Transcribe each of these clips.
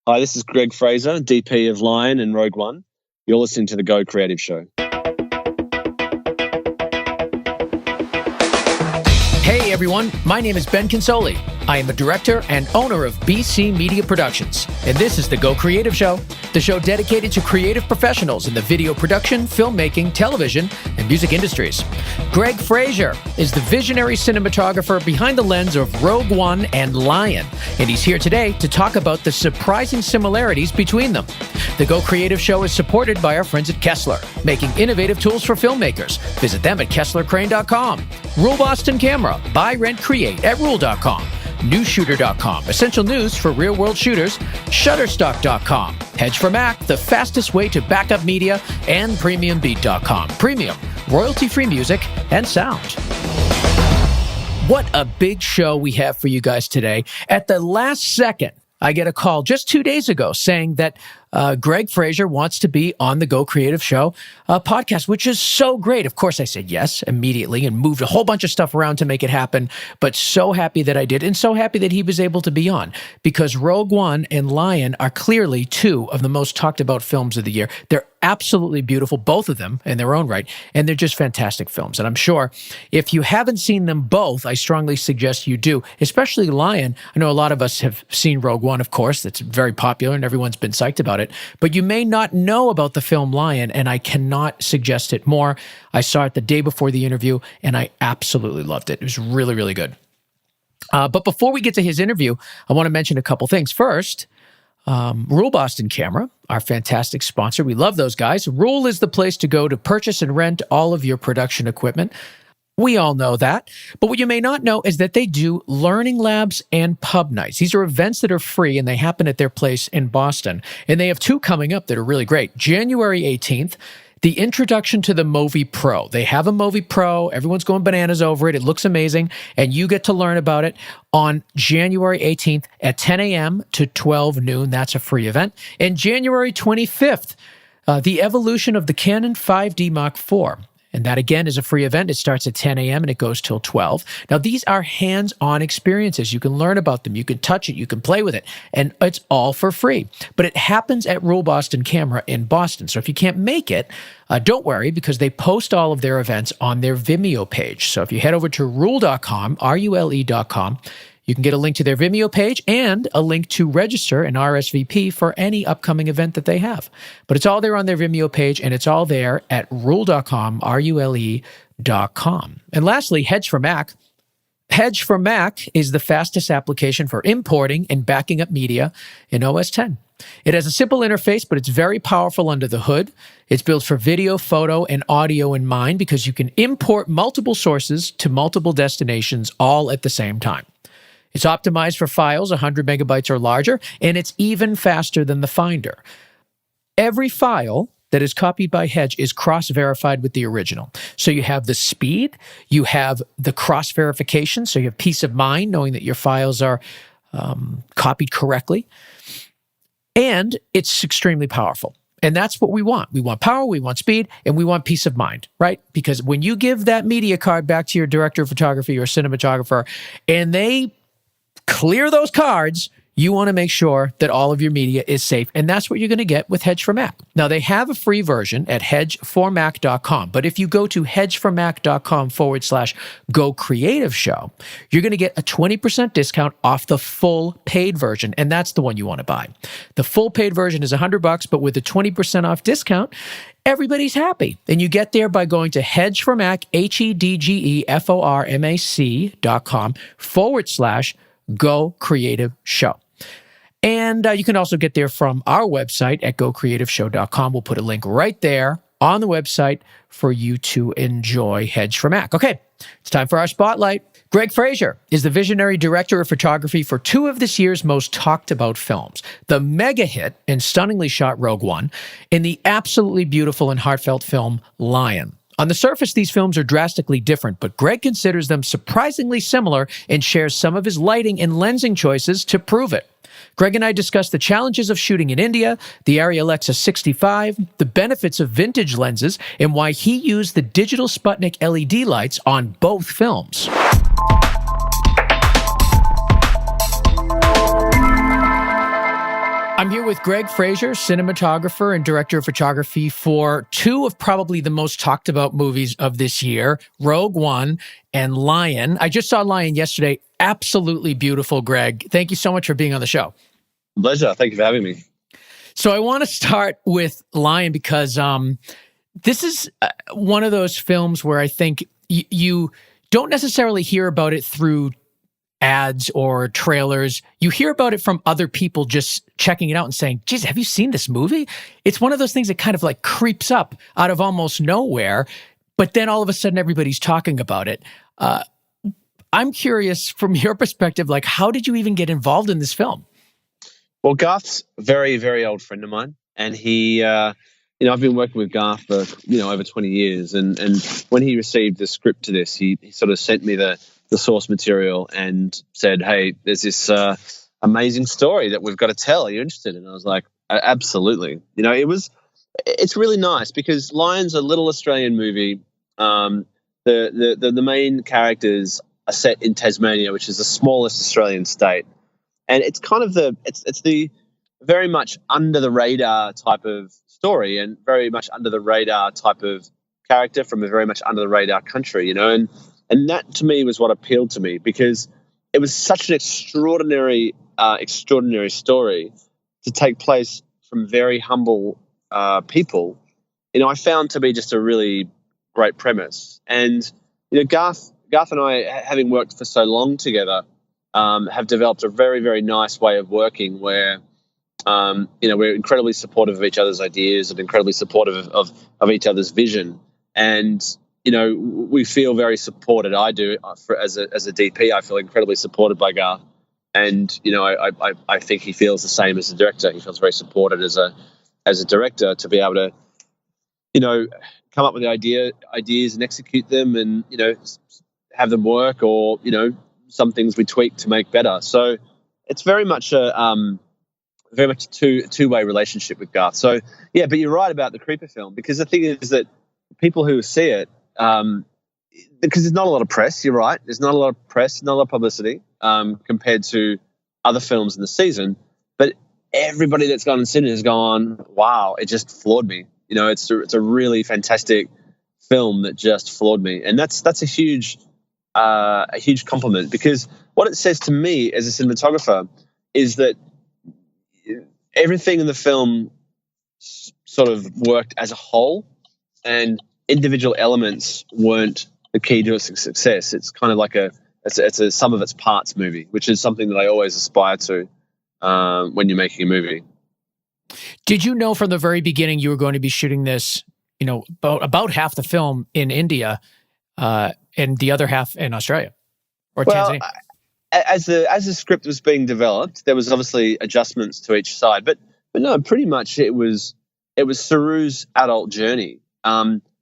Hi, this is Greig Fraser, DP of Lion and Rogue One. You're listening to the Go Creative Show. Hey everyone, my name is Ben Consoli. I am a director and owner of BC Media Productions, and this is the Go Creative Show, the show dedicated to creative professionals in the video production, filmmaking, television, and music industries. Greig Fraser is the visionary cinematographer behind the lens of Rogue One and Lion, and he's here today to talk about the surprising similarities between them. The Go Creative Show is supported by our friends at Kessler, making innovative tools for filmmakers. Visit them at KesslerCrane.com. Rule Boston Camera, buy, rent, create at Rule.com. Newsshooter.com, essential news for real-world shooters. Shutterstock.com, Hedge for Mac, the fastest way to back up media, and PremiumBeat.com, premium, royalty-free music and sound. What a big show we have for you guys today. At the last second, I get a call just 2 days ago saying that Greig Fraser wants to be on the Go Creative Show podcast, which is so great. Of course, I said yes immediately and moved a whole bunch of stuff around to make it happen, but so happy that I did and so happy that he was able to be on because Rogue One and Lion are clearly two of the most talked about films of the year. They're absolutely beautiful, both of them in their own right, and they're just fantastic films. And I'm sure if you haven't seen them both, I strongly suggest you do, especially Lion. I know a lot of us have seen Rogue One, of course. It's very popular and everyone's been psyched about it. But you may not know about the film Lion, and I cannot suggest it more. I saw it the day before the interview, and I absolutely loved it. It was really, really good. But before we get to his interview, I want to mention a couple things. First, Rule Boston Camera, our fantastic sponsor. We love those guys. Rule is the place to go to purchase and rent all of your production equipment. We all know that. But what you may not know is that they do learning labs and pub nights. These are events that are free, and they happen at their place in Boston. And they have two coming up that are really great. January 18th, the introduction to the Movi Pro. They have a Movi Pro. Everyone's going bananas over it. It looks amazing. And you get to learn about it on January 18th at 10 a.m. to 12 noon. That's a free event. And January 25th, the evolution of the Canon 5D Mark IV. And that, again, is a free event. It starts at 10 a.m. and it goes till 12. Now, these are hands-on experiences. You can learn about them. You can touch it. You can play with it. And it's all for free. But it happens at Rule Boston Camera in Boston. So if you can't make it, don't worry, because they post all of their events on their Vimeo page. So if you head over to rule.com, RULE.com, you can get a link to their Vimeo page and a link to register an RSVP for any upcoming event that they have. But it's all there on their Vimeo page, and it's all there at rule.com, RULE.com. And lastly, Hedge for Mac. Hedge for Mac is the fastest application for importing and backing up media in OS X. It has a simple interface, but it's very powerful under the hood. It's built for video, photo, and audio in mind because you can import multiple sources to multiple destinations all at the same time. It's optimized for files 100 megabytes or larger, and it's even faster than the Finder. Every file that is copied by Hedge is cross-verified with the original. So you have the speed, you have the cross-verification, so you have peace of mind knowing that your files are copied correctly, and it's extremely powerful. And that's what we want. We want power, we want speed, and we want peace of mind, right? Because when you give that media card back to your director of photography or cinematographer, and they clear those cards, you want to make sure that all of your media is safe. And that's what you're going to get with Hedge for Mac. Now, they have a free version at hedgeformac.com. But if you go to hedgeformac.com/Go Creative Show, you're going to get a 20% discount off the full paid version. And that's the one you want to buy. The full paid version is $100, but with a 20% off discount, everybody's happy. And you get there by going to hedgeformac, hedgeformac.com/Go Creative Show. And you can also get there from our website at gocreativeshow.com. We'll put a link right there on the website for you to enjoy Hedge for Mac. Okay, it's time for our spotlight. Greig Fraser is the visionary director of photography for two of this year's most talked about films, the mega hit and stunningly shot Rogue One, and the absolutely beautiful and heartfelt film Lion. On the surface, these films are drastically different, but Greig considers them surprisingly similar and shares some of his lighting and lensing choices to prove it. Greig and I discussed the challenges of shooting in India, the Arri Alexa 65, the benefits of vintage lenses, and why he used the digital Sputnik LED lights on both films. I'm here with Greig Fraser, cinematographer and director of photography for two of probably the most talked about movies of this year, Rogue One and Lion. I just saw Lion yesterday. Absolutely beautiful, Greig. Thank you so much for being on the show. Pleasure. Thank you for having me. So I want to start with Lion because this is one of those films where I think you don't necessarily hear about it through ads or trailers. You hear about it from other people just checking it out and saying, geez, have you seen this movie? It's one of those things that kind of like creeps up out of almost nowhere, but then all of a sudden everybody's talking about it. I'm curious from your perspective, like, how did you even get involved in this film? Well, Garth's a very, very old friend of mine, and he, I've been working with Garth for, over 20 years. And when he received the script to this, he sort of sent me the source material and said, hey, there's this amazing story that we've got to tell. Are you interested? And I was like, absolutely. It's really nice because Lion's a little Australian movie. The main characters are set in Tasmania, which is the smallest Australian state. And it's kind of it's the very much under the radar type of story and very much under the radar type of character from a very much under the radar country, and that to me was what appealed to me because it was such an extraordinary story to take place from very humble people. I found to be just a really great premise. And Garth and I, having worked for so long together, have developed a very, very nice way of working where, we're incredibly supportive of each other's ideas and incredibly supportive of each other's vision. And, we feel very supported. I do as a DP, I feel incredibly supported by Garth. And, I think he feels the same as a director. He feels very supported as a director to be able to, come up with the ideas and execute them and, have them work or, some things we tweak to make better. So it's very much a two-way relationship with Garth. So yeah, but you're right about the Creeper film because the thing is that people who see it, because there's not a lot of press. You're right. There's not a lot of press, not a lot of publicity compared to other films in the season. But everybody that's gone and seen it has gone, wow, it just floored me. It's a really fantastic film that just floored me, and that's a huge compliment because what it says to me as a cinematographer is that everything in the film sort of worked as a whole and individual elements weren't the key to its success. It's kind of like it's a sum of its parts movie, which is something that I always aspire to when you're making a movie. Did you know from the very beginning you were going to be shooting this, about half the film in India, and the other half in Australia or Tanzania? As the script was being developed, there was obviously adjustments to each side, but no, pretty much it was Saru's adult journey.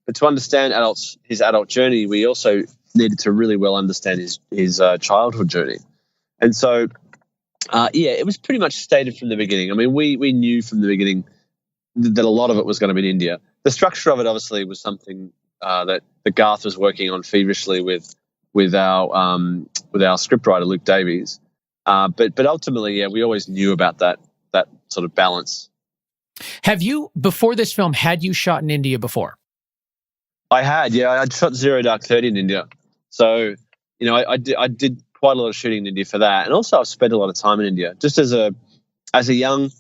But to understand his adult journey, we also needed to really well understand his childhood journey, and so it was pretty much stated from the beginning. I mean, we knew from the beginning that a lot of it was going to be in India. The structure of it obviously was something that Garth was working on feverishly with our scriptwriter Luke Davies, but ultimately, we always knew about that sort of balance. Have you, before this film, had you shot in India before? I had, I'd shot Zero Dark 30 in India, so I did quite a lot of shooting in India for that, and also I've spent a lot of time in India just as a young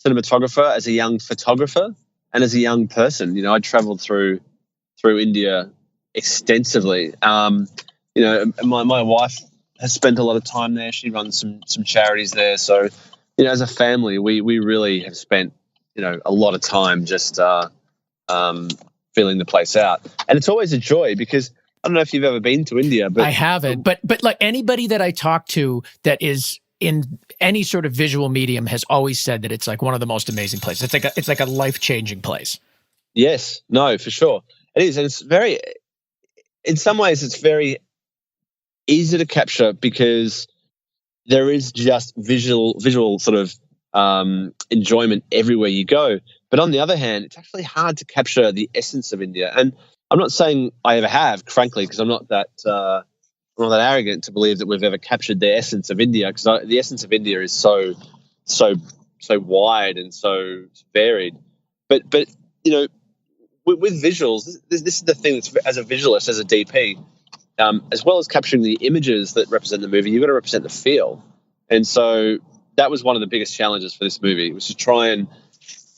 cinematographer, as a young photographer, and as a young person. I traveled through India extensively. My wife has spent a lot of time there. She runs some charities there. So, as a family, we really have spent, a lot of time just feeling the place out. And it's always a joy because I don't know if you've ever been to India, but I haven't. But like anybody that I talk to that is in any sort of visual medium has always said that it's like one of the most amazing places. It's like a life-changing place. Yes, no, for sure. It is. And it's in some ways, it's very easy to capture because there is just visual sort of enjoyment everywhere you go. But on the other hand, it's actually hard to capture the essence of India. And I'm not saying I ever have, frankly, because I'm not that arrogant to believe that we've ever captured the essence of India, because the essence of India is so wide and so varied. But you know, with visuals, this is the thing that's, as a visualist, as a DP, as well as capturing the images that represent the movie, you've got to represent the feel. And so that was one of the biggest challenges for this movie, was to try and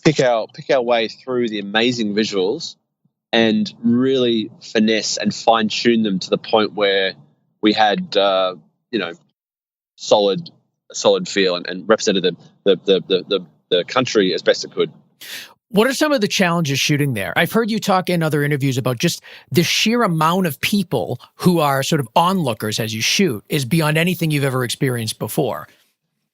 pick our way through the amazing visuals and really finesse and fine tune them to the point where we had solid feel and represented the country as best it could. What are some of the challenges shooting there? I've heard you talk in other interviews about just the sheer amount of people who are sort of onlookers as you shoot is beyond anything you've ever experienced before.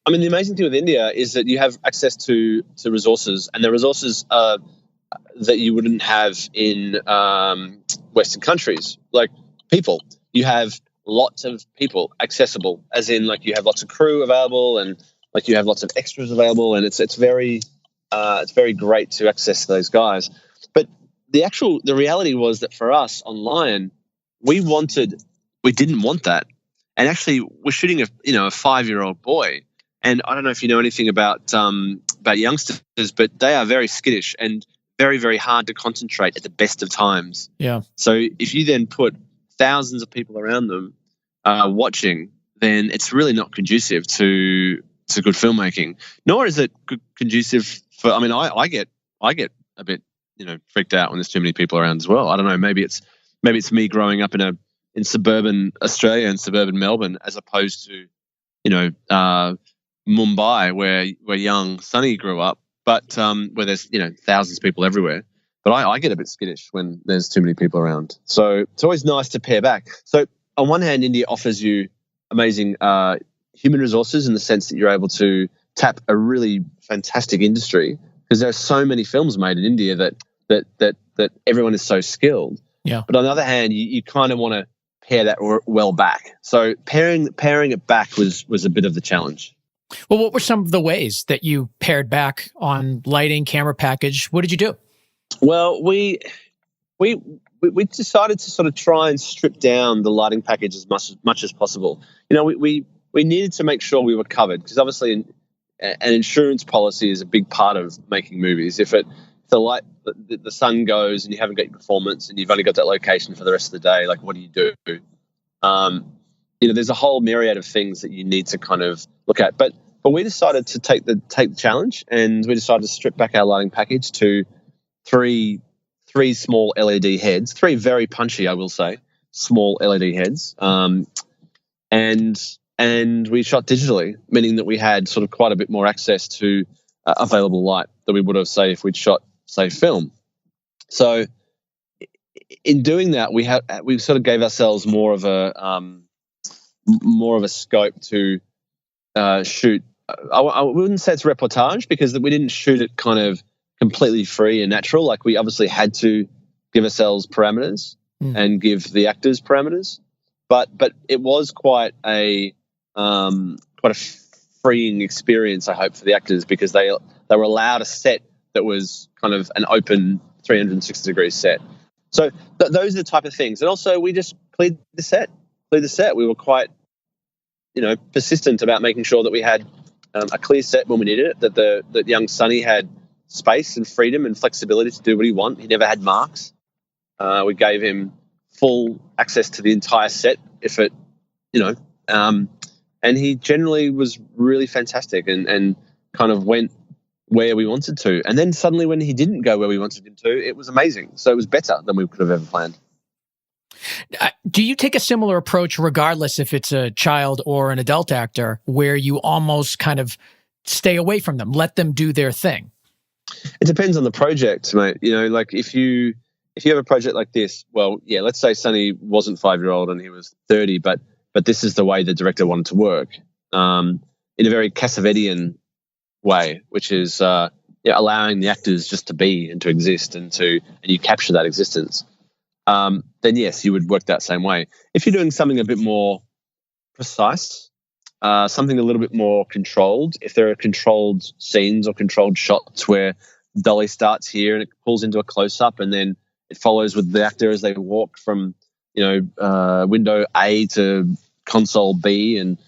I mean, the amazing thing with India is that you have access to resources, and the resources that you wouldn't have in Western countries. Like people, you have lots of people accessible, as in like you have lots of crew available, and like you have lots of extras available, and it's very great to access those guys. But the reality was that for us on Lion, we didn't want that, and actually we're shooting a 5-year-old boy. And I don't know if you know anything about youngsters, but they are very skittish and very, very hard to concentrate at the best of times. Yeah. So if you then put thousands of people around them watching, then it's really not conducive to good filmmaking. Nor is it conducive for. I mean, I get a bit freaked out when there's too many people around as well. I don't know. Maybe it's me growing up in suburban Australia and suburban Melbourne, as opposed to Mumbai, where young Sonny grew up, but where there's thousands of people everywhere. But I get a bit skittish when there's too many people around. So it's always nice to pare back. So on one hand, India offers you amazing human resources in the sense that you're able to tap a really fantastic industry, because there are so many films made in India that everyone is so skilled. Yeah. But on the other hand, you kind of want to pare that well back. So paring it back was a bit of the challenge. Well, what were some of the ways that you pared back on lighting, camera package? What did you do? Well, we decided to sort of try and strip down the lighting package as much as possible. We needed to make sure we were covered, because obviously an insurance policy is a big part of making movies. If the sun goes and you haven't got your performance and you've only got that location for the rest of the day, like what do you do? There's a whole myriad of things that you need to kind of look at. But we decided to take the challenge, and we decided to strip back our lighting package to three small LED heads, three very punchy, I will say, small LED heads. And we shot digitally, meaning that we had sort of quite a bit more access to available light than we would have, say, if we'd shot, say, film. So in doing that, we sort of gave ourselves more of a scope to shoot. I wouldn't say it's reportage, because we didn't shoot it kind of completely free and natural. Like, we obviously had to give ourselves parameters and give the actors parameters, but it was quite a freeing experience, I hope, for the actors, because they were allowed a set that was kind of an open 360 degree set. So those are the type of things. And also, we just cleared the set. We were quite persistent about making sure that we had a clear set when we needed it, that young Sonny had space and freedom and flexibility to do what he wanted. He never had marks. We gave him full access to the entire set, and he generally was really fantastic and kind of went where we wanted to. And then suddenly, when he didn't go where we wanted him to, it was amazing. So it was better than we could have ever planned. Do you take a similar approach, regardless if it's a child or an adult actor, where you almost kind of stay away from them, let them do their thing? It depends on the project, mate. Like if you have a project like this, well, yeah, let's say Sonny wasn't 5-year-old and he was 30, but this is the way the director wanted to work, in a very Cassavetes way, which is allowing the actors just to be and to exist, and you capture that existence. Then yes, you would work that same way. If you're doing something a bit more precise, something a little bit more controlled, if there are controlled scenes or controlled shots where dolly starts here and it pulls into a close-up and then it follows with the actor as they walk from window A to console B and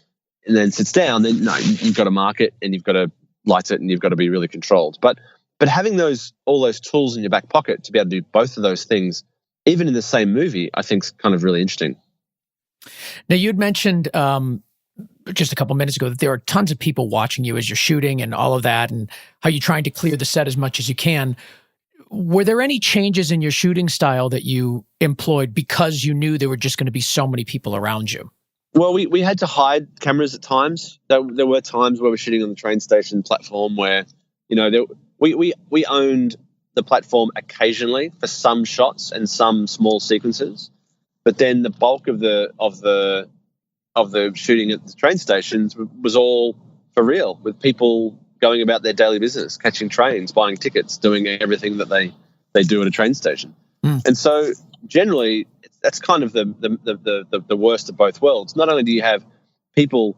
then sits down, then no, you've got to mark it and you've got to light it and you've got to be really controlled. But having all those tools in your back pocket to be able to do both of those things, even in the same movie, I think is kind of really interesting. Now, you'd mentioned just a couple minutes ago that there are tons of people watching you as you're shooting and all of that, and how you're trying to clear the set as much as you can. Were there any changes in your shooting style that you employed because you knew there were just going to be so many people around you? Well, we had to hide cameras at times. There were times where we're shooting on the train station platform where, we owned the platform occasionally for some shots and some small sequences, but then the bulk of the shooting at the train stations was all for real, with people going about their daily business, catching trains, buying tickets, doing everything that they do at a train station. And so generally, that's kind of the worst of both worlds. Not only do you have people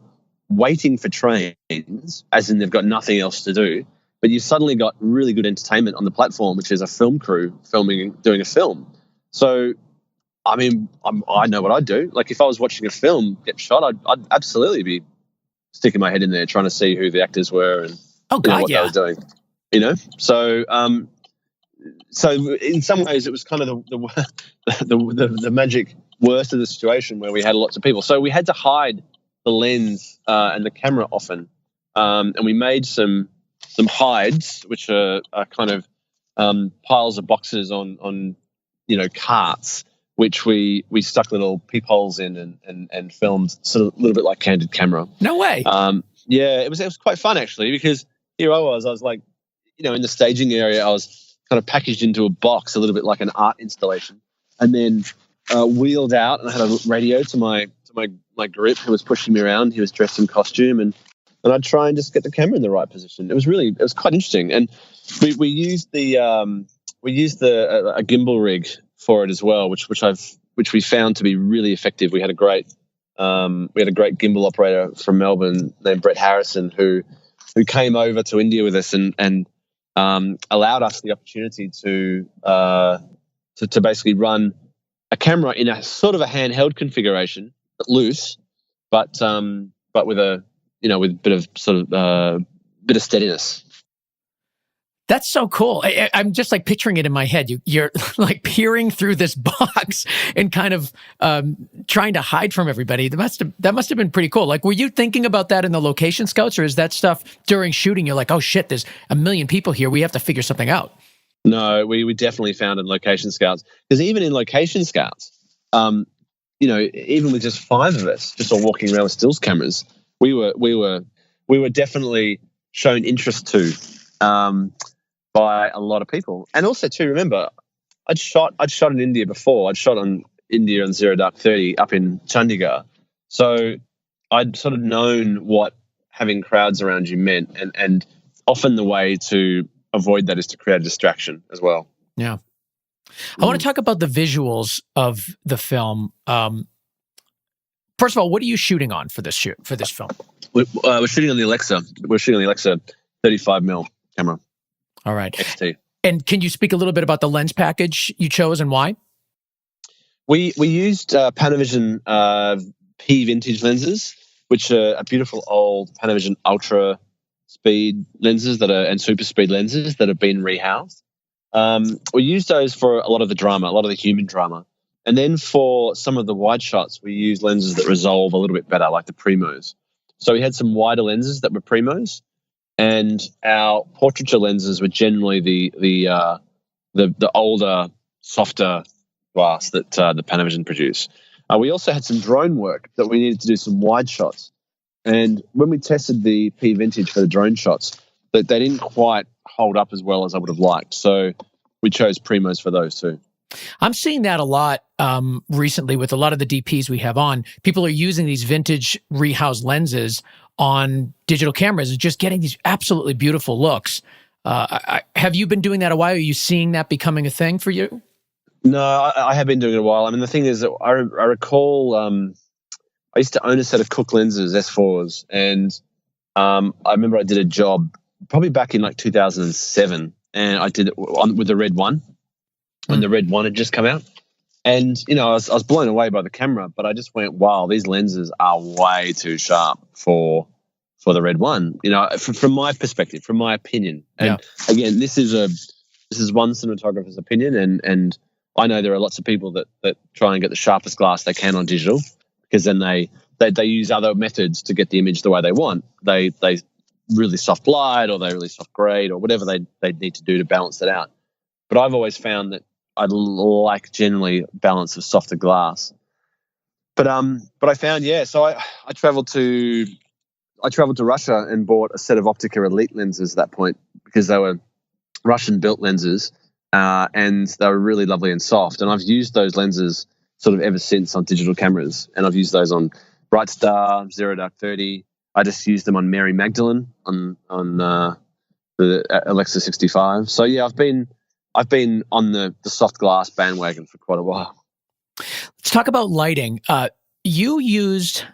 waiting for trains, as in they've got nothing else to do, but you've suddenly got really good entertainment on the platform, which is a film crew doing a film. So, I mean, I know what I'd do. Like if I was watching a film get shot, I'd absolutely be sticking my head in there trying to see who the actors were and what they were doing. So in some ways it was kind of the magic worst of the situation where we had lots of people. So we had to hide the lens and the camera often, and we made some hides, which are kind of piles of boxes on carts, which we stuck little peepholes in and filmed sort of a little bit like candid camera. No way. It was quite fun actually, because here I was like, in the staging area, I was kind of packaged into a box, a little bit like an art installation, and then wheeled out, and I had a radio to my grip who was pushing me around. He was dressed in costume, and I'd try and just get the camera in the right position. It was quite interesting, and we used a gimbal rig for it as well, which we found to be really effective. We had a great gimbal operator from Melbourne named Brett Harrison who came over to India with us and allowed us the opportunity to basically run a camera in a sort of a handheld configuration, but loose, but with a with a bit of steadiness. That's so cool. I'm just like picturing it in my head. You're like peering through this box and kind of trying to hide from everybody. That must have been pretty cool. Like, were you thinking about that in the location scouts, or is that stuff during shooting? You're like, oh shit, there's a million people here. We have to figure something out. No, we definitely found in location scouts, because even in location scouts, even with just 5 of us, just all walking around with stills cameras, we were definitely shown interest to. By a lot of people. And also too, remember, I'd shot in India before. I'd shot on India on Zero Dark 30 up in Chandigarh. So I'd sort of known what having crowds around you meant, and often the way to avoid that is to create a distraction as well. Yeah. I want to talk about the visuals of the film. First of all, what are you shooting on for this film? We're shooting on the Alexa. We're shooting on the Alexa 35mm camera. All right. XT. And can you speak a little bit about the lens package you chose and why? We used Panavision P vintage lenses, which are a beautiful old Panavision ultra speed lenses and super speed lenses that have been rehoused. We used those for a lot of the drama, a lot of the human drama. And then for some of the wide shots, we used lenses that resolve a little bit better, like the Primos. So we had some wider lenses that were Primos. And our portraiture lenses were generally the older, softer glass that the Panavision produce. We also had some drone work that we needed to do some wide shots. And when we tested the P vintage for the drone shots, they didn't quite hold up as well as I would have liked. So we chose Primos for those too. I'm seeing that a lot recently with a lot of the DPs we have on. People are using these vintage rehoused lenses on digital cameras and just getting these absolutely beautiful looks. Have you been doing that a while? Are you seeing that becoming a thing for you? No, I have been doing it a while. I mean, the thing is that I recall I used to own a set of Cooke lenses, S4s, and I remember I did a job probably back in like 2007, and I did it with the Red One when the Red One had just come out. And, I was blown away by the camera, but I just went, wow, these lenses are way too sharp for for the Red One. From my perspective, from my opinion, and again, this is one cinematographer's opinion, and I know there are lots of people that try and get the sharpest glass they can on digital, because then they use other methods to get the image the way they want. They really soft light, or they really soft grade, or whatever they need to do to balance it out. But I've always found that I like generally balance of softer glass. But I found so I traveled to Russia and bought a set of Optica Elite lenses at that point, because they were Russian built lenses, and they were really lovely and soft. And I've used those lenses sort of ever since on digital cameras, and I've used those on Bright Star, Zero Dark 30. I just used them on Mary Magdalene on the Alexa 65. So yeah, I've been on the soft glass bandwagon for quite a while. Let's talk about lighting. You used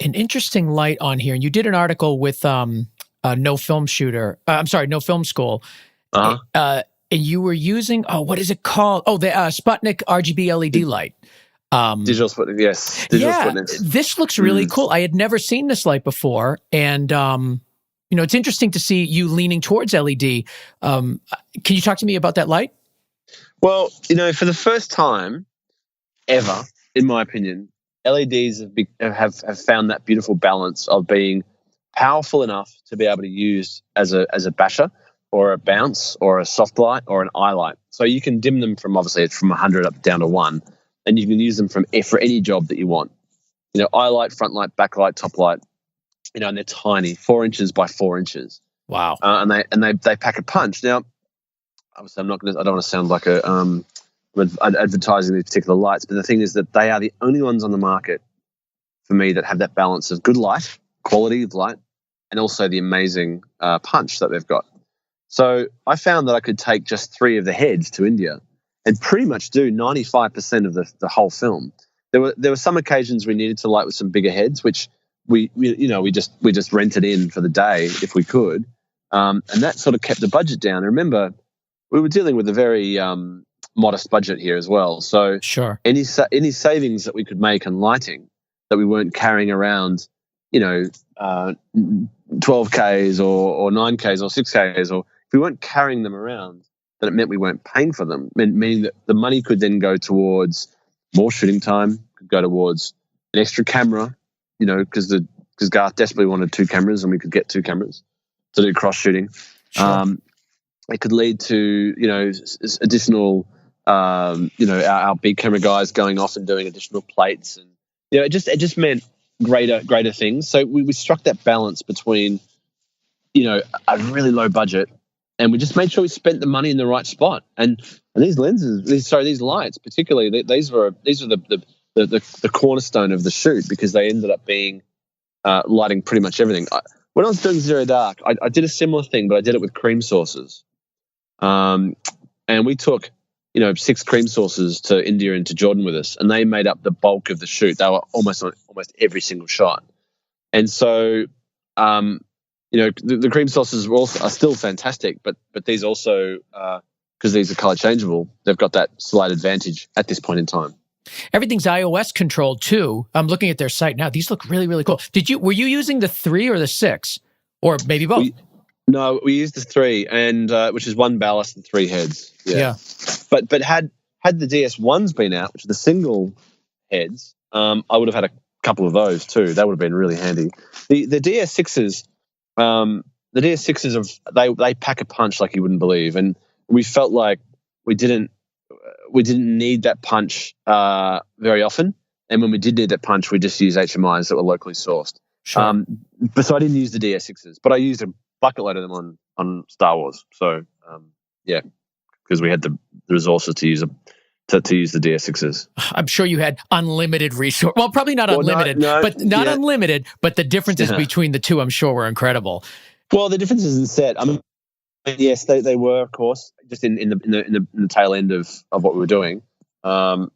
an interesting light on here, and you did an article with No Film School. Uh-huh. And you were using, what is it called? The Sputnik RGB LED light. Digital Sputnik, yes. Sputniks. This looks really cool. I had never seen this light before, and it's interesting to see you leaning towards LED. Can you talk to me about that light? Well, for the first time ever, in my opinion, LEDs have found that beautiful balance of being powerful enough to be able to use as a basher, or a bounce, or a soft light, or an eye light. So you can dim them from 100 up down to 1, and you can use them for any job that you want. Eye light, front light, back light, top light. And they're tiny, 4 inches by 4 inches. Wow. And they pack a punch. Now, obviously, I don't want to sound like I'm advertising these particular lights, but the thing is that they are the only ones on the market for me that have that balance of good light, quality of light, and also the amazing punch that they've got. So I found that I could take just 3 of the heads to India and pretty much do 95% of the whole film. There were some occasions we needed to light with some bigger heads, which we just rented in for the day if we could, and that sort of kept the budget down. And remember, we were dealing with a very modest budget here as well. So sure, any savings that we could make on lighting that we weren't carrying around, 12Ks or 9Ks or 6Ks, or if we weren't carrying them around, then it meant we weren't paying for them. Meaning that the money could then go towards more shooting time, could go towards an extra camera, because Garth desperately wanted 2 cameras, and we could get 2 cameras to do cross shooting. Sure. It could lead to additional our big camera guys going off and doing additional plates, and it just meant greater things. So we struck that balance between a really low budget, and we just made sure we spent the money in the right spot. And these lenses, these lights particularly, these were the cornerstone of the shoot, because they ended up being lighting pretty much everything. When I was doing Zero Dark, I did a similar thing, but I did it with cream sources. And we took 6 cream sources to India and to Jordan with us, and they made up the bulk of the shoot. They were almost on almost every single shot. And so the cream sources are still fantastic, but these also, because these are color changeable, they've got that slight advantage at this point in time. Everything's iOS controlled too. I'm looking at their site now. These look really, really cool. Were you using the 3 or the 6, or maybe both? No, we used the 3, and which is 1 ballast and 3 heads. Yeah. But had the DS1s been out, which are the single heads, I would have had a couple of those too. That would have been really handy. The DS6s, they pack a punch like you wouldn't believe, and we felt like we didn't need that punch very often. And when we did need that punch, we just used HMIs that were locally sourced. Sure. But so I didn't use the DS6s, but I used a bucket load of them on Star Wars. So because we had the resources to use the DS6s. I'm sure you had unlimited resource. Well, probably not unlimited, unlimited. But the differences between the two, I'm sure, were incredible. Well, the differences in set. I mean, yes, they were, of course, just in the tail end of what we were doing. But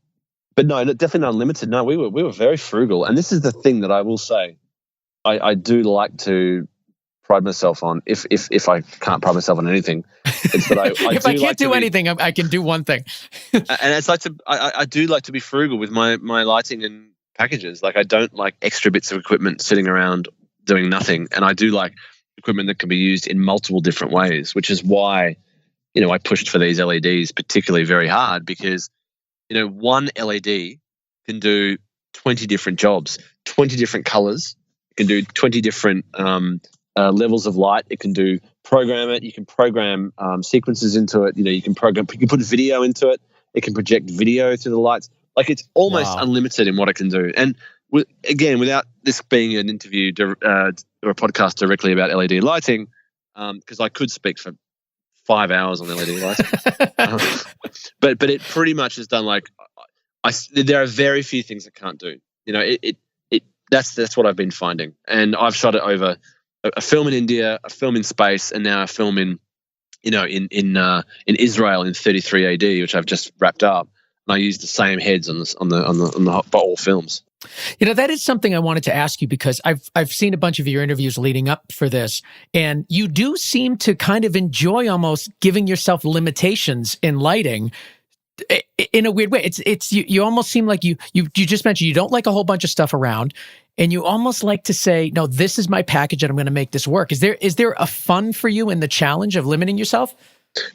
no, definitely not unlimited. No, we were very frugal, and this is the thing that I will say. I do like to pride myself on. If I can't pride myself on anything, it's that I if I can't do anything, I can do one thing. And it's like I do like to be frugal with my lighting and packages. Like, I don't like extra bits of equipment sitting around doing nothing. And I do like equipment that can be used in multiple different ways, which is why, I pushed for these LEDs particularly very hard, because, one LED can do 20 different jobs, 20 different colors. It can do 20 different levels of light. It can program it. You can program sequences into it. You can put video into it. It can project video through the lights. Like, it's almost unlimited in what it can do. And again, without this being an interview or a podcast directly about LED lighting, because I could speak for 5 hours on LED lighting, but it pretty much is done. Like, there are very few things it can't do. That's what I've been finding, and I've shot it over a film in India, a film in space, and now a film in Israel in 33 AD, which I've just wrapped up. And I used the same heads on the all films. That is something I wanted to ask you, because I've seen a bunch of your interviews leading up for this, and you do seem to kind of enjoy almost giving yourself limitations in lighting in a weird way. It's you almost seem like you just mentioned you don't like a whole bunch of stuff around, and you almost like to say, no, this is my package and I'm going to make this work. Is there a fun for you in the challenge of limiting yourself?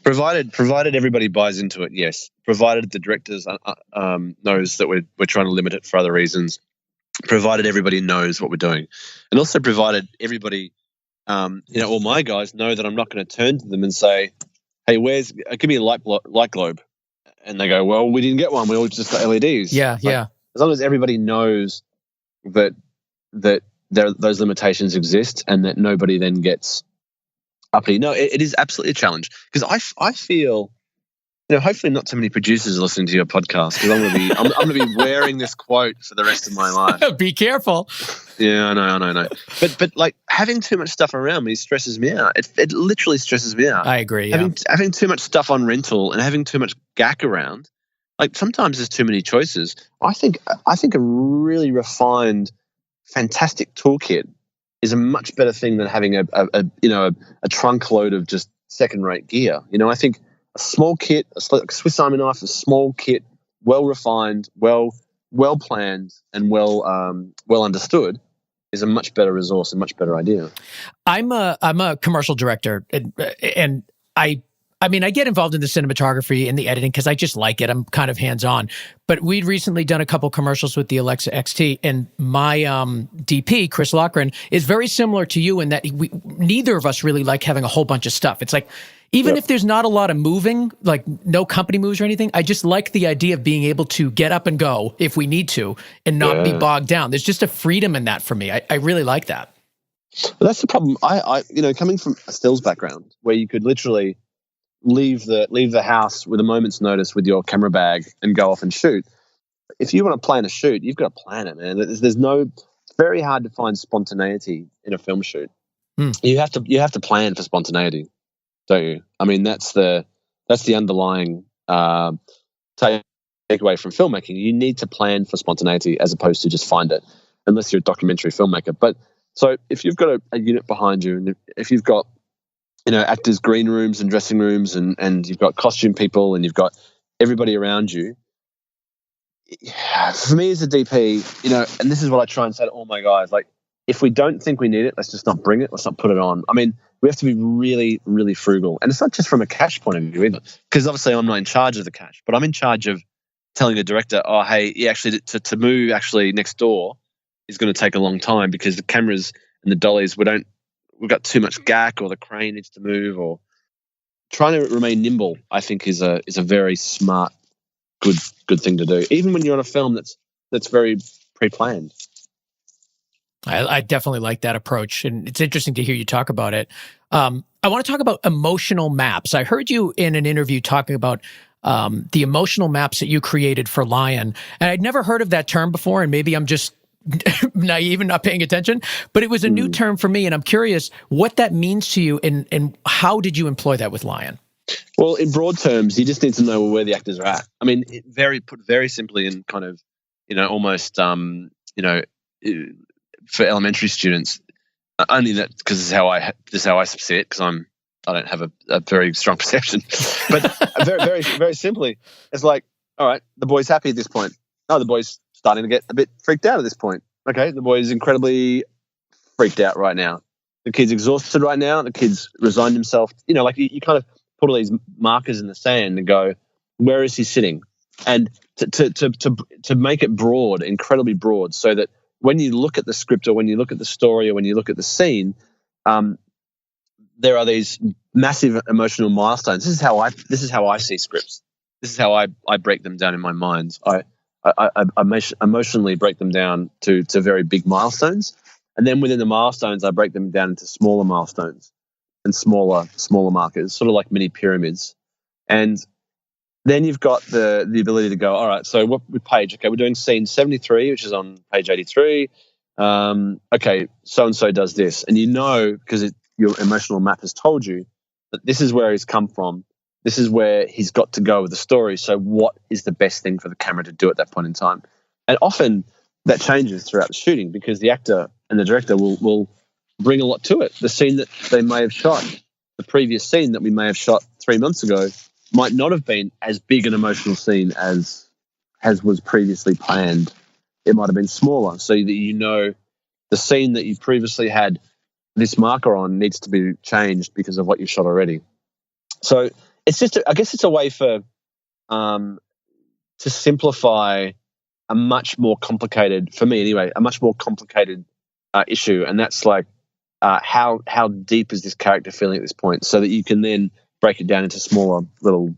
Provided everybody buys into it, yes. Provided the directors knows that we're trying to limit it for other reasons. Provided everybody knows what we're doing, and also provided everybody, all my guys know that I'm not going to turn to them and say, "Hey, give me a light globe," and they go, "Well, we didn't get one. We all just got LEDs." Yeah. As long as everybody knows that those limitations exist, and that nobody then gets uppity. No, it is absolutely a challenge, because I feel, hopefully not too many producers are listening to your podcast, because I'm going to be wearing this quote for the rest of my life. Be careful. Yeah, I know. But like, having too much stuff around me stresses me out. It literally stresses me out. I agree. Yeah. Having too much stuff on rental and having too much gack around, like, sometimes there's too many choices. I think a really refined, fantastic toolkit is a much better thing than having a trunk load of just second-rate gear. I think a small kit, a Swiss Army knife, a small kit, well refined, well planned, and well understood, is a much better resource, a much better idea. I'm a commercial director, and I get involved in the cinematography and the editing because I just like it. I'm kind of hands-on. But we'd recently done a couple commercials with the Alexa XT, and my DP, Chris Lochran, is very similar to you in that neither of us really like having a whole bunch of stuff. It's like, even if there's not a lot of moving, like no company moves or anything, I just like the idea of being able to get up and go if we need to and not be bogged down. There's just a freedom in that for me. I really like that. But that's the problem. I coming from a stills background, where you could literally leave the house with a moment's notice with your camera bag and go off and shoot. If you want to plan a shoot, you've got to plan it, man. It's very hard to find spontaneity in a film shoot. You have to plan for spontaneity, don't you? I mean, that's the underlying takeaway from filmmaking. You need to plan for spontaneity as opposed to just find it, unless you're a documentary filmmaker. But so if you've got a unit behind you, and if you've got actors' green rooms and dressing rooms, and you've got costume people, and you've got everybody around you. For me as a DP, and this is what I try and say to all my guys, like, if we don't think we need it, let's just not bring it. Let's not put it on. I mean, we have to be really, really frugal. And it's not just from a cash point of view either, because obviously I'm not in charge of the cash, but I'm in charge of telling the director, oh, hey, actually to move actually next door is going to take a long time, because the cameras and the dollies, we've got too much gack, or the crane needs to move, or trying to remain nimble, I think is a very smart, good thing to do, even when you're on a film that's very pre-planned. I definitely like that approach, and it's interesting to hear you talk about it. I want to talk about emotional maps. I heard you in an interview talking about the emotional maps that you created for Lion, and I'd never heard of that term before, and maybe I'm just naive and not paying attention, but it was a new term for me, and I'm curious what that means to you, and how did you employ that with Lion? Well, in broad terms, you just need to know where the actors are at. I mean, put very simply, in kind of, almost, for elementary students, only that, because this is how I see it, because I don't have a very strong perception, but very, very, very simply, it's like, all right, the boy's happy at this point. Oh, the boy's starting to get a bit freaked out at this point. Okay, the boy's incredibly freaked out right now. The kid's exhausted right now. The kid's resigned himself. Like you kind of put all these markers in the sand and go, where is he sitting? And to make it broad, incredibly broad, so that when you look at the script or when you look at the story or when you look at the scene, there are these massive emotional milestones. This is how I see scripts. This is how I break them down in my mind. I emotionally break them down to very big milestones, and then within the milestones, I break them down into smaller milestones and smaller markers, sort of like mini pyramids. And then you've got the ability to go, all right, so what page? Okay, we're doing scene 73, which is on page 83. Okay, so-and-so does this. And because your emotional map has told you that this is where he's come from. This is where he's got to go with the story. So what is the best thing for the camera to do at that point in time? And often that changes throughout the shooting because the actor and the director will bring a lot to it. The scene that they may have shot, the previous scene that we may have shot 3 months ago, might not have been as big an emotional scene as was previously planned. It might have been smaller, so that the scene that you previously had this marker on needs to be changed because of what you shot already. So it's just, I guess it's a way to simplify a much more complicated, for me anyway, a much more complicated issue, and that's like how deep is this character feeling at this point, so that you can then break it down into smaller little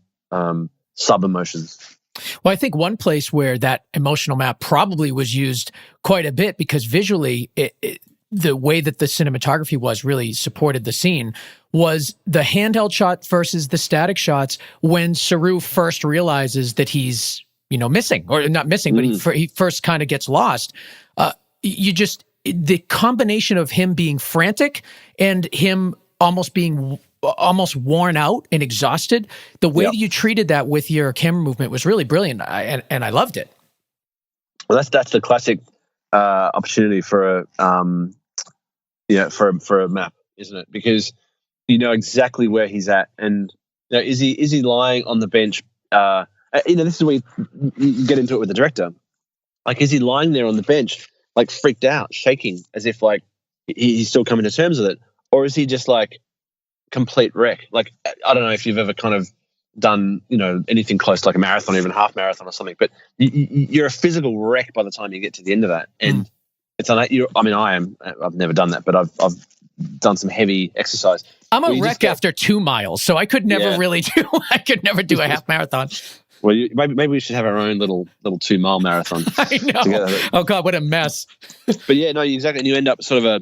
sub-emotions. Well, I think one place where that emotional map probably was used quite a bit, because visually the way that the cinematography was really supported the scene, was the handheld shot versus the static shots when Saru first realizes that he's missing, or not missing, but he first kind of gets lost. The combination of him being frantic and him almost being worn out and exhausted, the way that you treated that with your camera movement was really brilliant, and I loved it. Well, that's the classic opportunity for a map, isn't it? Because you know exactly where he's at, and is he lying on the bench? This is where you get into it with the director. Like, is he lying there on the bench, like freaked out, shaking, as if like he's still coming to terms with it, or is he just like complete wreck? Like, I don't know if you've ever kind of done anything close to like a marathon, even half marathon or something, but you're a physical wreck by the time you get to the end of that, and it's like I've never done that, but I've done some heavy exercise. I'm a wreck after 2 miles, so I could never really do. I could never do a half marathon. Well, maybe we should have our own little 2 mile marathon. I know. Together. Oh God, what a mess! But yeah, no, exactly. And you end up sort of a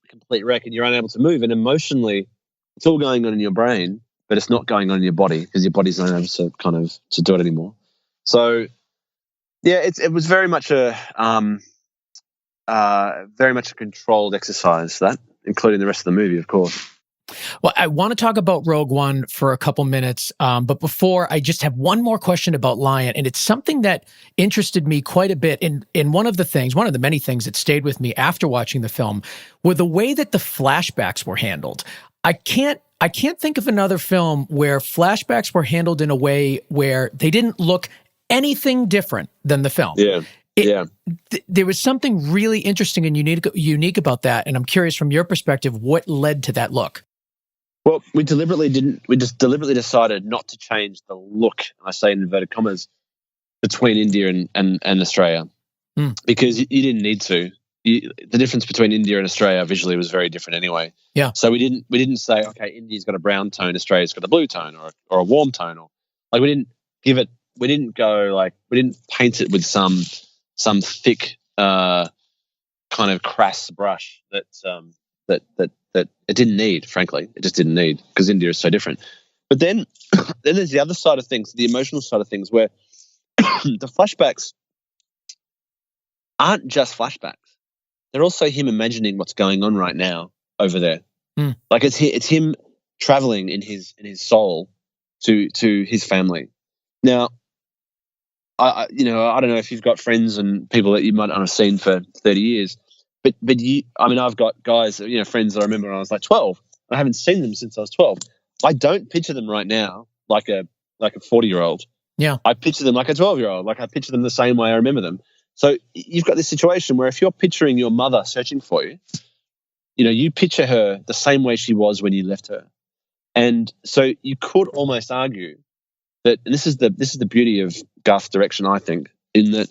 complete wreck, and you're unable to move. And emotionally, it's all going on in your brain, but it's not going on in your body because your body's not able to do it anymore. So yeah, it was very much a controlled exercise, that, including the rest of the movie, of course. Well, I want to talk about Rogue One for a couple minutes, but before, I just have one more question about Lion, and it's something that interested me quite a bit. In one of the many things that stayed with me after watching the film, were the way that the flashbacks were handled. I can't think of another film where flashbacks were handled in a way where they didn't look anything different than the film. There was something really interesting and unique about that, and I'm curious from your perspective, what led to that look? Well, we just deliberately decided not to change the look, I say in inverted commas, between India and Australia, because you didn't need to. The difference between India and Australia visually was very different anyway. Yeah. So we didn't say, okay, India's got a brown tone, Australia's got a blue tone, or a warm tone, or like we didn't paint it with some thick kind of crass brush that it didn't need. Frankly, it just didn't need, because India is so different. But then there's the other side of things, the emotional side of things, where the flashbacks aren't just flashbacks. They're also him imagining what's going on right now over there. Like it's him traveling in his soul to his family. Now, I don't know if you've got friends and people that you might not have seen for 30 years, but I've got guys, friends that I remember when I was like 12. I haven't seen them since I was 12. I don't picture them right now like a 40-year-old. Yeah. I picture them like a 12-year-old. Like I picture them the same way I remember them. So you've got this situation where if you're picturing your mother searching for you, you picture her the same way she was when you left her. And so you could almost argue that, and this is the beauty of Garth's direction, I think, in that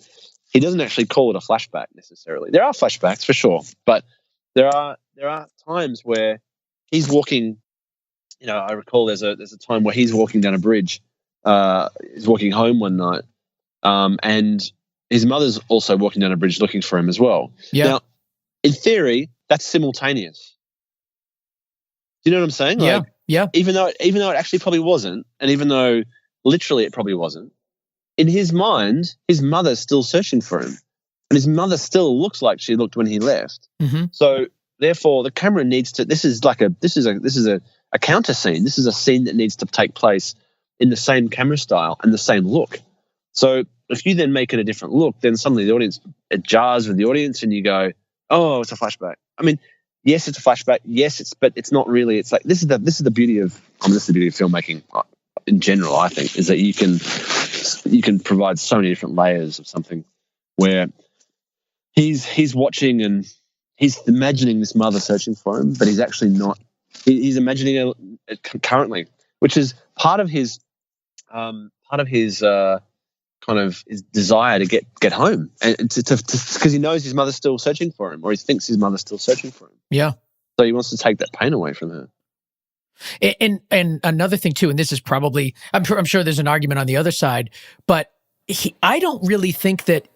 he doesn't actually call it a flashback necessarily. There are flashbacks for sure, but there are times where he's walking. I recall there's a time where he's walking down a bridge. He's walking home one night, and his mother's also walking down a bridge looking for him as well. Yeah. Now, in theory, that's simultaneous. Do you know what I'm saying? Yeah. Like, yeah. Even though it actually probably wasn't, and even though literally it probably wasn't, in his mind, his mother's still searching for him, and his mother still looks like she looked when he left. Mm-hmm. So therefore, the camera needs to. This is a counter scene. This is a scene that needs to take place in the same camera style and the same look. So if you then make it a different look, then suddenly it jars with the audience, and you go, "Oh, it's a flashback." I mean, yes, it's a flashback. Yes, but it's not really. It's like this is the beauty of filmmaking in general. I think is that you can provide so many different layers of something where he's watching and he's imagining this mother searching for him, but he's actually not. He's imagining it currently, which is part of his kind of his desire to get home, and because he knows his mother's still searching for him, or he thinks his mother's still searching for him. Yeah. So he wants to take that pain away from her. And another thing too, and this is probably, I'm sure there's an argument on the other side, but I don't really think that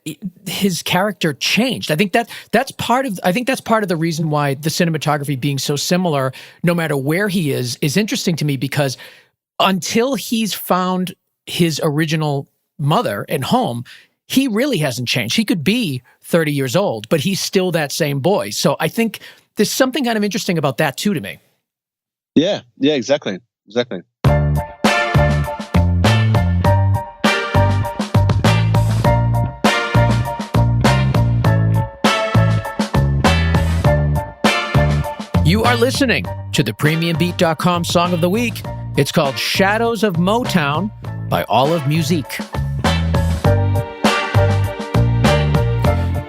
his character changed. I think that's part of the reason why the cinematography being so similar, no matter where he is interesting to me, because until he's found his original mother and home, he really hasn't changed. He could be 30 years old, but he's still that same boy. So I think there's something kind of interesting about that too to me. Yeah, exactly. You are listening to the PremiumBeat.com Song of the Week. It's called Shadows of Motown by Olive Musique.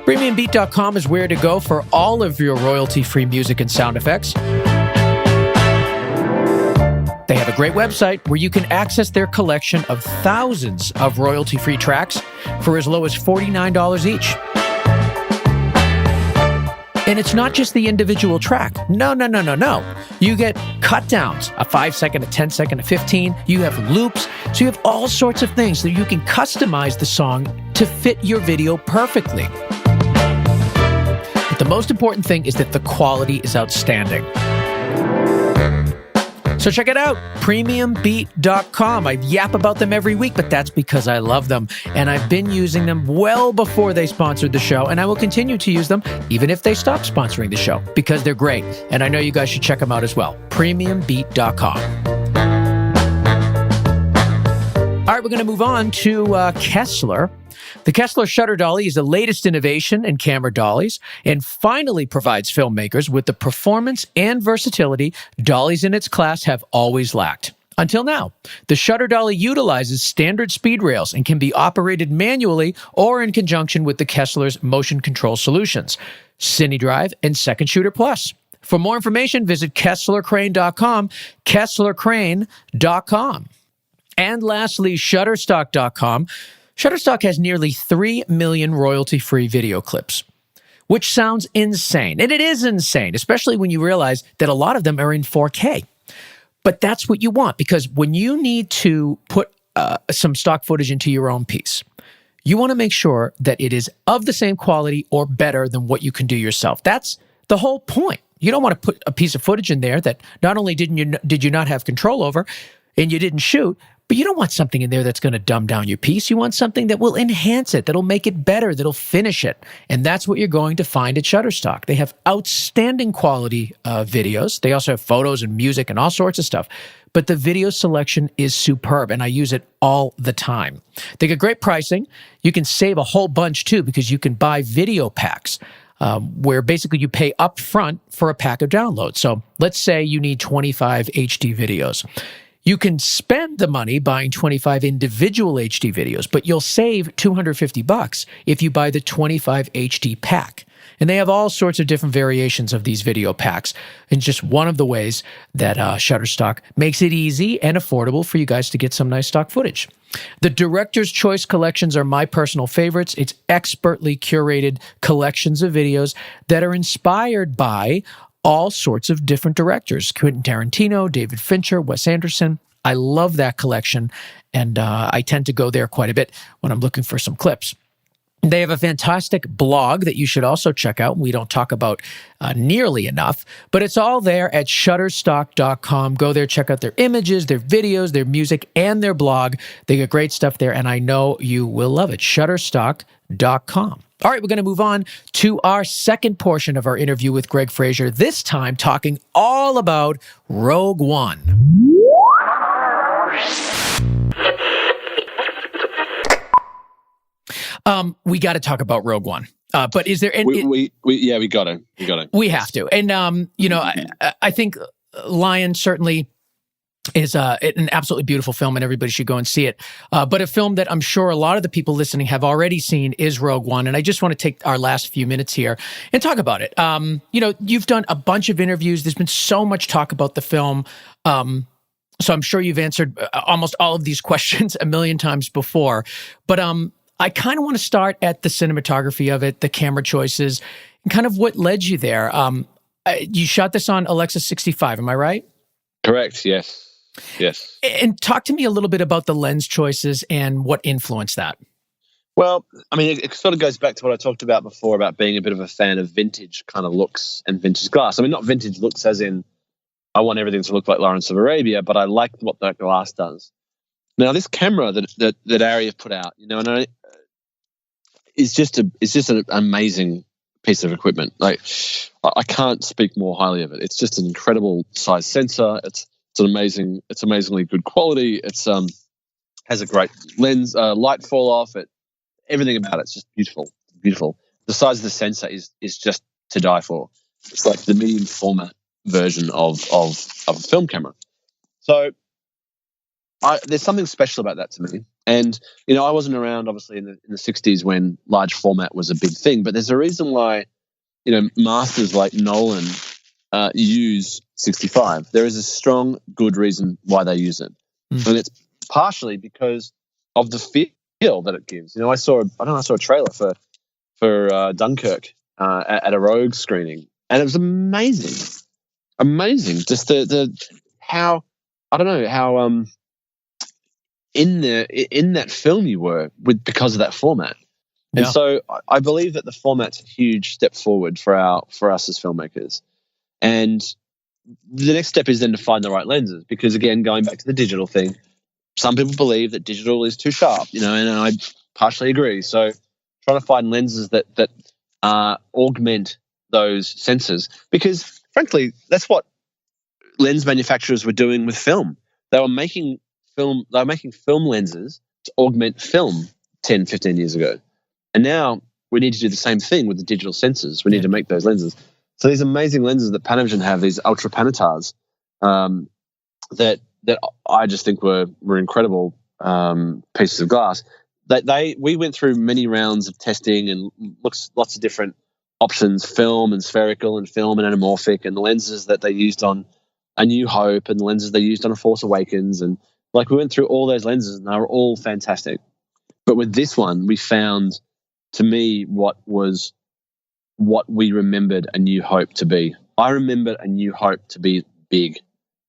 PremiumBeat.com is where to go for all of your royalty-free music and sound effects. They have a great website where you can access their collection of thousands of royalty-free tracks for as low as $49 each. And it's not just the individual track. No. You get cut downs, a 5-second, a 10-second, a 15. You have loops. So you have all sorts of things that you can customize the song to fit your video perfectly. But the most important thing is that the quality is outstanding. So check it out, PremiumBeat.com. I yap about them every week, but that's because I love them. And I've been using them well before they sponsored the show, and I will continue to use them even if they stop sponsoring the show, because they're great. And I know you guys should check them out as well, PremiumBeat.com. All right, we're going to move on to Kessler. The Kessler Shutter Dolly is the latest innovation in camera dollies and finally provides filmmakers with the performance and versatility dollies in its class have always lacked. Until now, the Shutter Dolly utilizes standard speed rails and can be operated manually or in conjunction with the Kessler's motion control solutions, CineDrive and Second Shooter Plus. For more information, visit KesslerCrane.com, KesslerCrane.com. And lastly, Shutterstock.com. Shutterstock has nearly 3 million royalty-free video clips, which sounds insane. And it is insane, especially when you realize that a lot of them are in 4K. But that's what you want, because when you need to put some stock footage into your own piece, you want to make sure that it is of the same quality or better than what you can do yourself. That's the whole point. You don't want to put a piece of footage in there that not only did you not have control over and you didn't shoot, but you don't want something in there that's going to dumb down your piece. You want something that will enhance it, that'll make it better, that'll finish it. And that's what you're going to find at Shutterstock. They have outstanding quality videos. They also have photos and music and all sorts of stuff. But the video selection is superb, and I use it all the time. They get great pricing. You can save a whole bunch, too, because you can buy video packs where basically you pay up front for a pack of downloads. So let's say you need 25 HD videos. You can spend the money buying 25 individual HD videos, but you'll save $250 if you buy the 25 HD pack. And they have all sorts of different variations of these video packs. And just one of the ways that Shutterstock makes it easy and affordable for you guys to get some nice stock footage. The Director's Choice collections are my personal favorites. It's expertly curated collections of videos that are inspired by all sorts of different directors. Quentin Tarantino, David Fincher, Wes Anderson. I love that collection, and I tend to go there quite a bit when I'm looking for some clips. They have a fantastic blog that you should also check out. We don't talk about nearly enough, but it's all there at shutterstock.com. Go there, check out their images, their videos, their music, and their blog. They got great stuff there, and I know you will love it. Shutterstock.com. All right, we're going to move on to our second portion of our interview with Greig Fraser, this time talking all about Rogue One. We got to talk about Rogue One. But is there any... We got to. We have to. And, I think Lion certainly is an absolutely beautiful film, and everybody should go and see it. But a film that I'm sure a lot of the people listening have already seen is Rogue One. And I just want to take our last few minutes here and talk about it. You've done a bunch of interviews. There's been so much talk about the film. So I'm sure you've answered almost all of these questions a million times before. But I kind of want to start at the cinematography of it, the camera choices, and kind of what led you there. You shot this on Alexa 65, am I right? Correct, yes. And talk to me a little bit about the lens choices and what influenced that. Well, I mean, it sort of goes back to what I talked about before about being a bit of a fan of vintage kind of looks and vintage glass. I mean, not vintage looks as in I want everything to look like Lawrence of Arabia, but I like what that glass does. Now, this camera that Arri have put out, is just an amazing piece of equipment. Like, I can't speak more highly of it. It's just an incredible size sensor. It's amazingly good quality. It's has a great lens, light fall off. Everything about it's just beautiful. The size of the sensor is just to die for. It's like the medium format version of a film camera. So there's something special about that to me. And I wasn't around obviously in the 60s when large format was a big thing, but there's a reason why masters like Nolan use 65. There is a strong, good reason why they use it, and it's partially because of the feel that it gives. I saw a trailer for Dunkirk at a Rogue screening, and it was amazing. Just the how in that film you were because of that format. And so I believe that the format's a huge step forward for us as filmmakers. And the next step is then to find the right lenses, because again, going back to the digital thing, some people believe that digital is too sharp, and I partially agree. So trying to find lenses that augment those sensors, because frankly, that's what lens manufacturers were doing with film. They were making film lenses to augment film 10, 15 years ago. And now we need to do the same thing with the digital sensors. We need to make those lenses. So these amazing lenses that Panavision have, these ultra Panatars, that I just think were incredible pieces of glass. We went through many rounds of testing and lots of different options, film and spherical and film and anamorphic, and the lenses that they used on A New Hope and the lenses they used on A Force Awakens. And we went through all those lenses and they were all fantastic. But with this one, we found, to me, what we remembered A New Hope to be. I remembered A New Hope to be big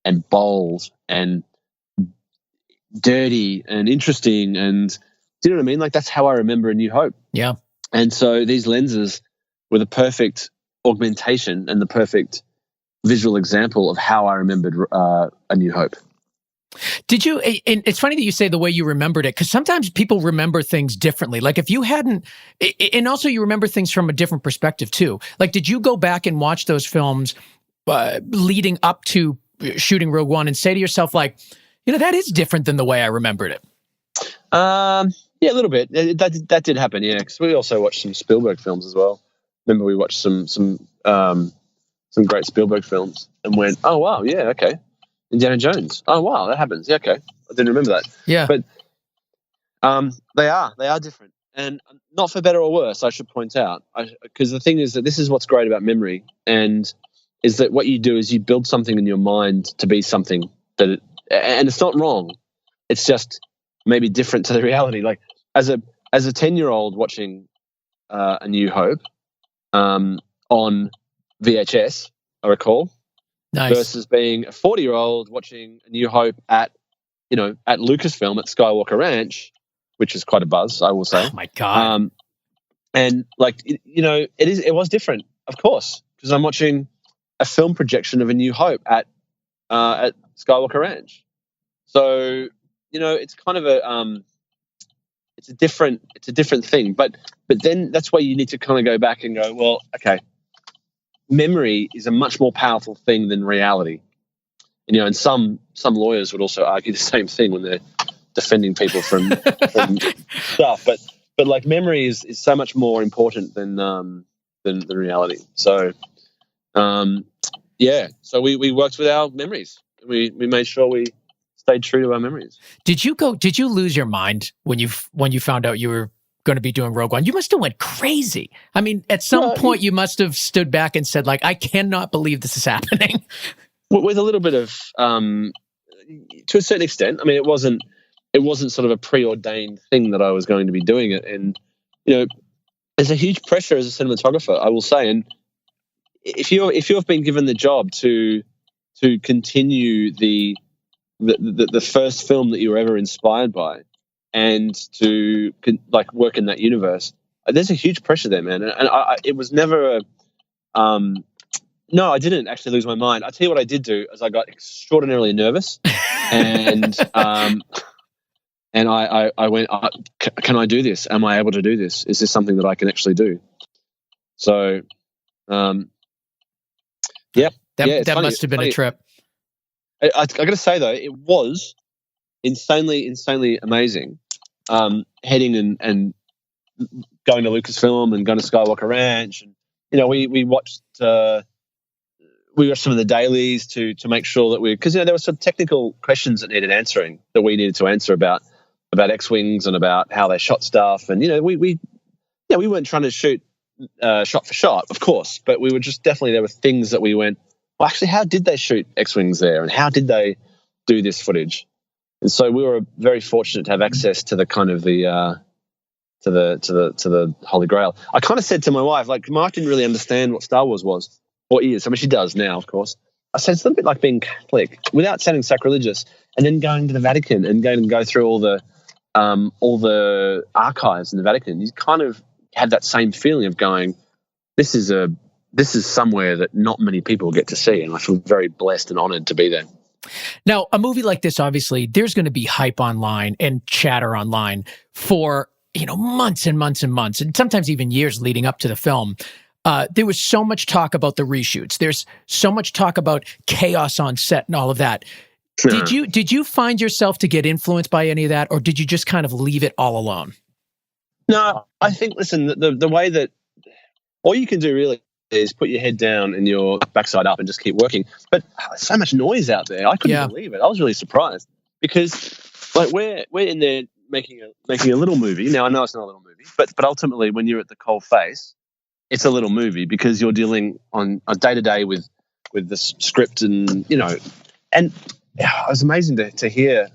and bold and dirty and interesting, and do you know what I mean? That's how I remember A New Hope. Yeah. And so these lenses were the perfect augmentation and the perfect visual example of how I remembered A New Hope. Did you, and it's funny that you say the way you remembered it, because sometimes people remember things differently. Like if you hadn't, and also you remember things from a different perspective too. Like, did you go back and watch those films leading up to shooting Rogue One and say to yourself, that is different than the way I remembered it? Yeah, a little bit. That did happen, yeah, because we also watched some Spielberg films as well. Remember we watched some great Spielberg films and went, oh, wow, yeah, okay. Indiana Jones. Oh wow, that happens. Yeah, okay, I didn't remember that. Yeah. But they are different, and not for better or worse. I should point out, because the thing is that this is what's great about memory, and is that what you do is you build something in your mind to be something and it's not wrong. It's just maybe different to the reality. Like as a 10-year-old watching A New Hope on VHS, I recall, Nice. versus being a 40-year-old watching A New Hope at Lucasfilm at Skywalker Ranch, which is quite a buzz, I will say. Oh my God. And it was different, of course, because I'm watching a film projection of A New Hope at Skywalker Ranch. So, it's kind of it's a different thing. But then that's why you need to kind of go back and go, well, okay, memory is a much more powerful thing than reality. And some lawyers would also argue the same thing when they're defending people from stuff. But like memory is so much more important than reality. So, so we worked with our memories. We made sure we stayed true to our memories. Did you lose your mind when you found out you were going to be doing Rogue One? You must have went crazy. I mean, at some point you must have stood back and said, like, I cannot believe this is happening. With a little bit of, to a certain extent. I mean, it wasn't sort of a preordained thing that I was going to be doing it. And, there's a huge pressure as a cinematographer, I will say. And if you've been given the job to continue the first film that you were ever inspired by, and to work in that universe, there's a huge pressure there, man. And it was never no, I didn't actually lose my mind. I tell you what I did do is I got extraordinarily nervous, and and I went, can I do this? Am I able to do this? Is this something that I can actually do? So, that must have been a trip. I got to say though, it was insanely amazing. Heading and going to Lucasfilm and going to Skywalker Ranch, and we watched some of the dailies to make sure that because there were some technical questions that needed answering, that we needed to answer about X-wings and about how they shot stuff, and we weren't trying to shoot shot for shot, of course, but we were just definitely, there were things that we went, well, actually, how did they shoot X-wings there, and how did they do this footage? And so we were very fortunate to have access to the kind of the Holy Grail. I kind of said to my wife, like, my wife didn't really understand what Star Wars was or is. I mean, she does now, of course. I said it's a little bit like being Catholic, without sounding sacrilegious, and then going to the Vatican and go through all the archives in the Vatican. You kind of have that same feeling of going, this is somewhere that not many people get to see, and I feel very blessed and honored to be there. Now, a movie like this, obviously, there's going to be hype online and chatter online for months and months and months, and sometimes even years leading up to the film. There was so much talk about the reshoots. There's so much talk about chaos on set and all of that. Did you find yourself to get influenced by any of that, or did you just kind of leave it all alone? No, I think, listen, the way that all you can do really is put your head down and your backside up and just keep working. But so much noise out there, I couldn't believe it. I was really surprised because, like, we're in there making a little movie. Now, I know it's not a little movie, but ultimately, when you're at the coal face, it's a little movie because you're dealing on a day-to-day with the script, and and it was amazing to hear.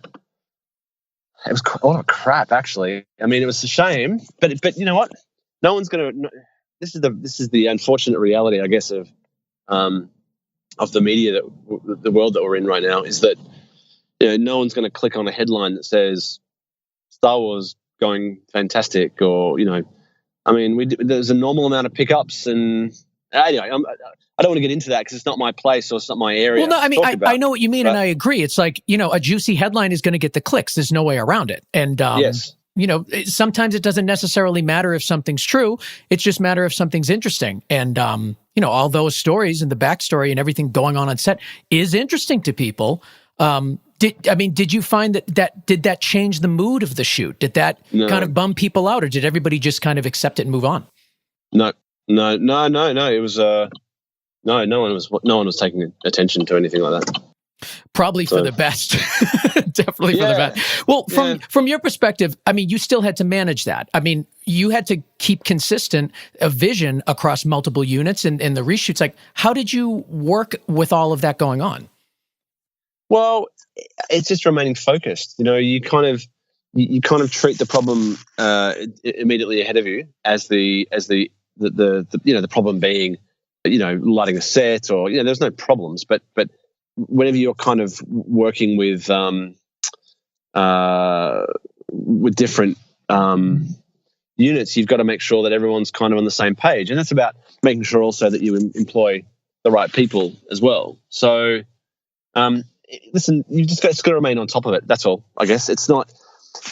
It was a lot of crap, actually. I mean, it was a shame, but you know what? No one's going to. This is the unfortunate reality, I guess, of the media, the world that we're in right now, is that no one's going to click on a headline that says Star Wars going fantastic, or I mean, there's a normal amount of pickups, and anyway, I don't want to get into that because it's not my place or it's not my area. Well, no, I mean, I know what you mean, and I agree. It's like, a juicy headline is going to get the clicks. There's no way around it. And yes. Sometimes it doesn't necessarily matter if something's true. It's just matter if something's interesting. And all those stories and the backstory and everything going on set is interesting to people. Did you find did that change the mood of the shoot? Did that kind of bum people out, or did everybody just kind of accept it and move on? No. It was no one was taking attention to anything like that. Probably for So the best. Definitely for the yeah, best. Well, from your perspective, I mean, you still had to manage that. I mean, you had to keep consistent a vision across multiple units and the reshoots. Like, how did you work with all of that going on? well, it's just remaining focused. You know, you kind of treat the problem immediately ahead of you as the you know, the problem being, you know, lighting a set, or, you know, there's no problems, but whenever you're kind of working with different units, you've got to make sure that everyone's kind of on the same page, and that's about making sure also that you employ the right people as well. So, listen, you just got to remain on top of it. That's all, I guess. It's not.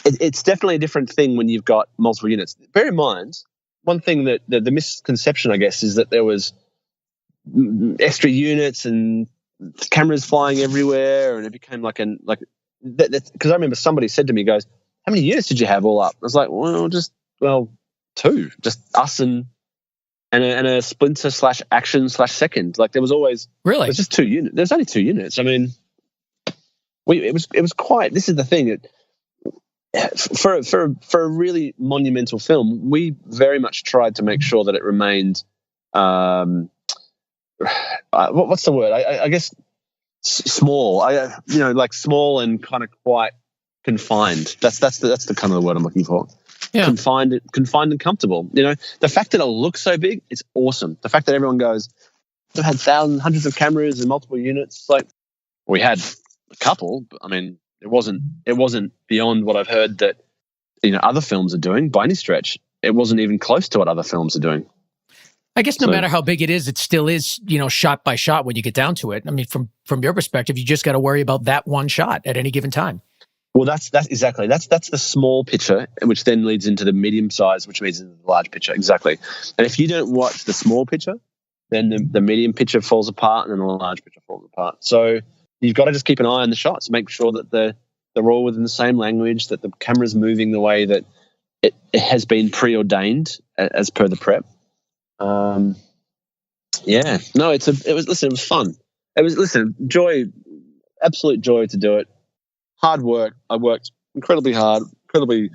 It's definitely a different thing when you've got multiple units. Bear in mind, one thing that the misconception, I guess, is that there was extra units and cameras flying everywhere, and it became like because I remember somebody said to me, goes, "How many units did you have all up?" I was like, "Well, two, just us and a splinter / action / second." Like, there was always Really, just 2 units. There's only 2 units. I mean, it was quite. This is the thing. For a really monumental film, we very much tried to make sure that it remained. What's the word? I guess small. Like small and kind of quite confined. That's the kind of the word I'm looking for. Yeah. Confined and comfortable. You know, the fact that it looks so big, it's awesome. The fact that everyone goes, "We've had hundreds of cameras and multiple units." Like, we had a couple, but I mean, it wasn't beyond what I've heard that, you know, other films are doing by any stretch. It wasn't even close to what other films are doing. I guess no matter how big it is, it still is, you know, shot by shot when you get down to it. I mean, from your perspective, you just got to worry about that one shot at any given time. Well, that's exactly. That's the small picture, which then leads into the medium size, which leads into the large picture. Exactly. And if you don't watch the small picture, then the medium picture falls apart, and then the large picture falls apart. So you've got to just keep an eye on the shots, make sure that they're all within the same language, that the camera's moving the way that it has been preordained as per the prep. Yeah, no, it was fun. It was, joy, absolute joy to do it. Hard work. I worked incredibly hard, incredibly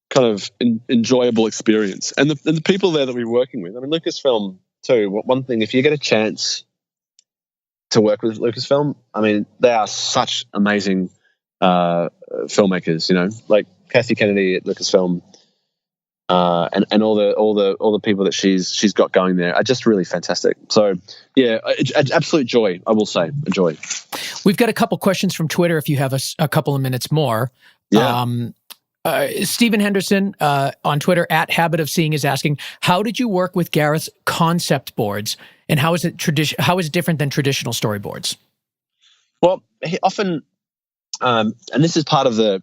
kind of enjoyable experience. And the people there that we were working with, I mean, Lucasfilm too. One thing, if you get a chance to work with Lucasfilm, I mean, they are such amazing filmmakers, you know, like Kathy Kennedy at Lucasfilm. And all the people that she's got going there are just really fantastic. So yeah, absolute joy. I will say, a joy. We've got a couple questions from Twitter. If you have a couple of minutes more, yeah. Stephen Henderson on Twitter at Habit of Seeing is asking, how did you work with Gareth's concept boards, and how is it different than traditional storyboards? Well, he often, and this is part of the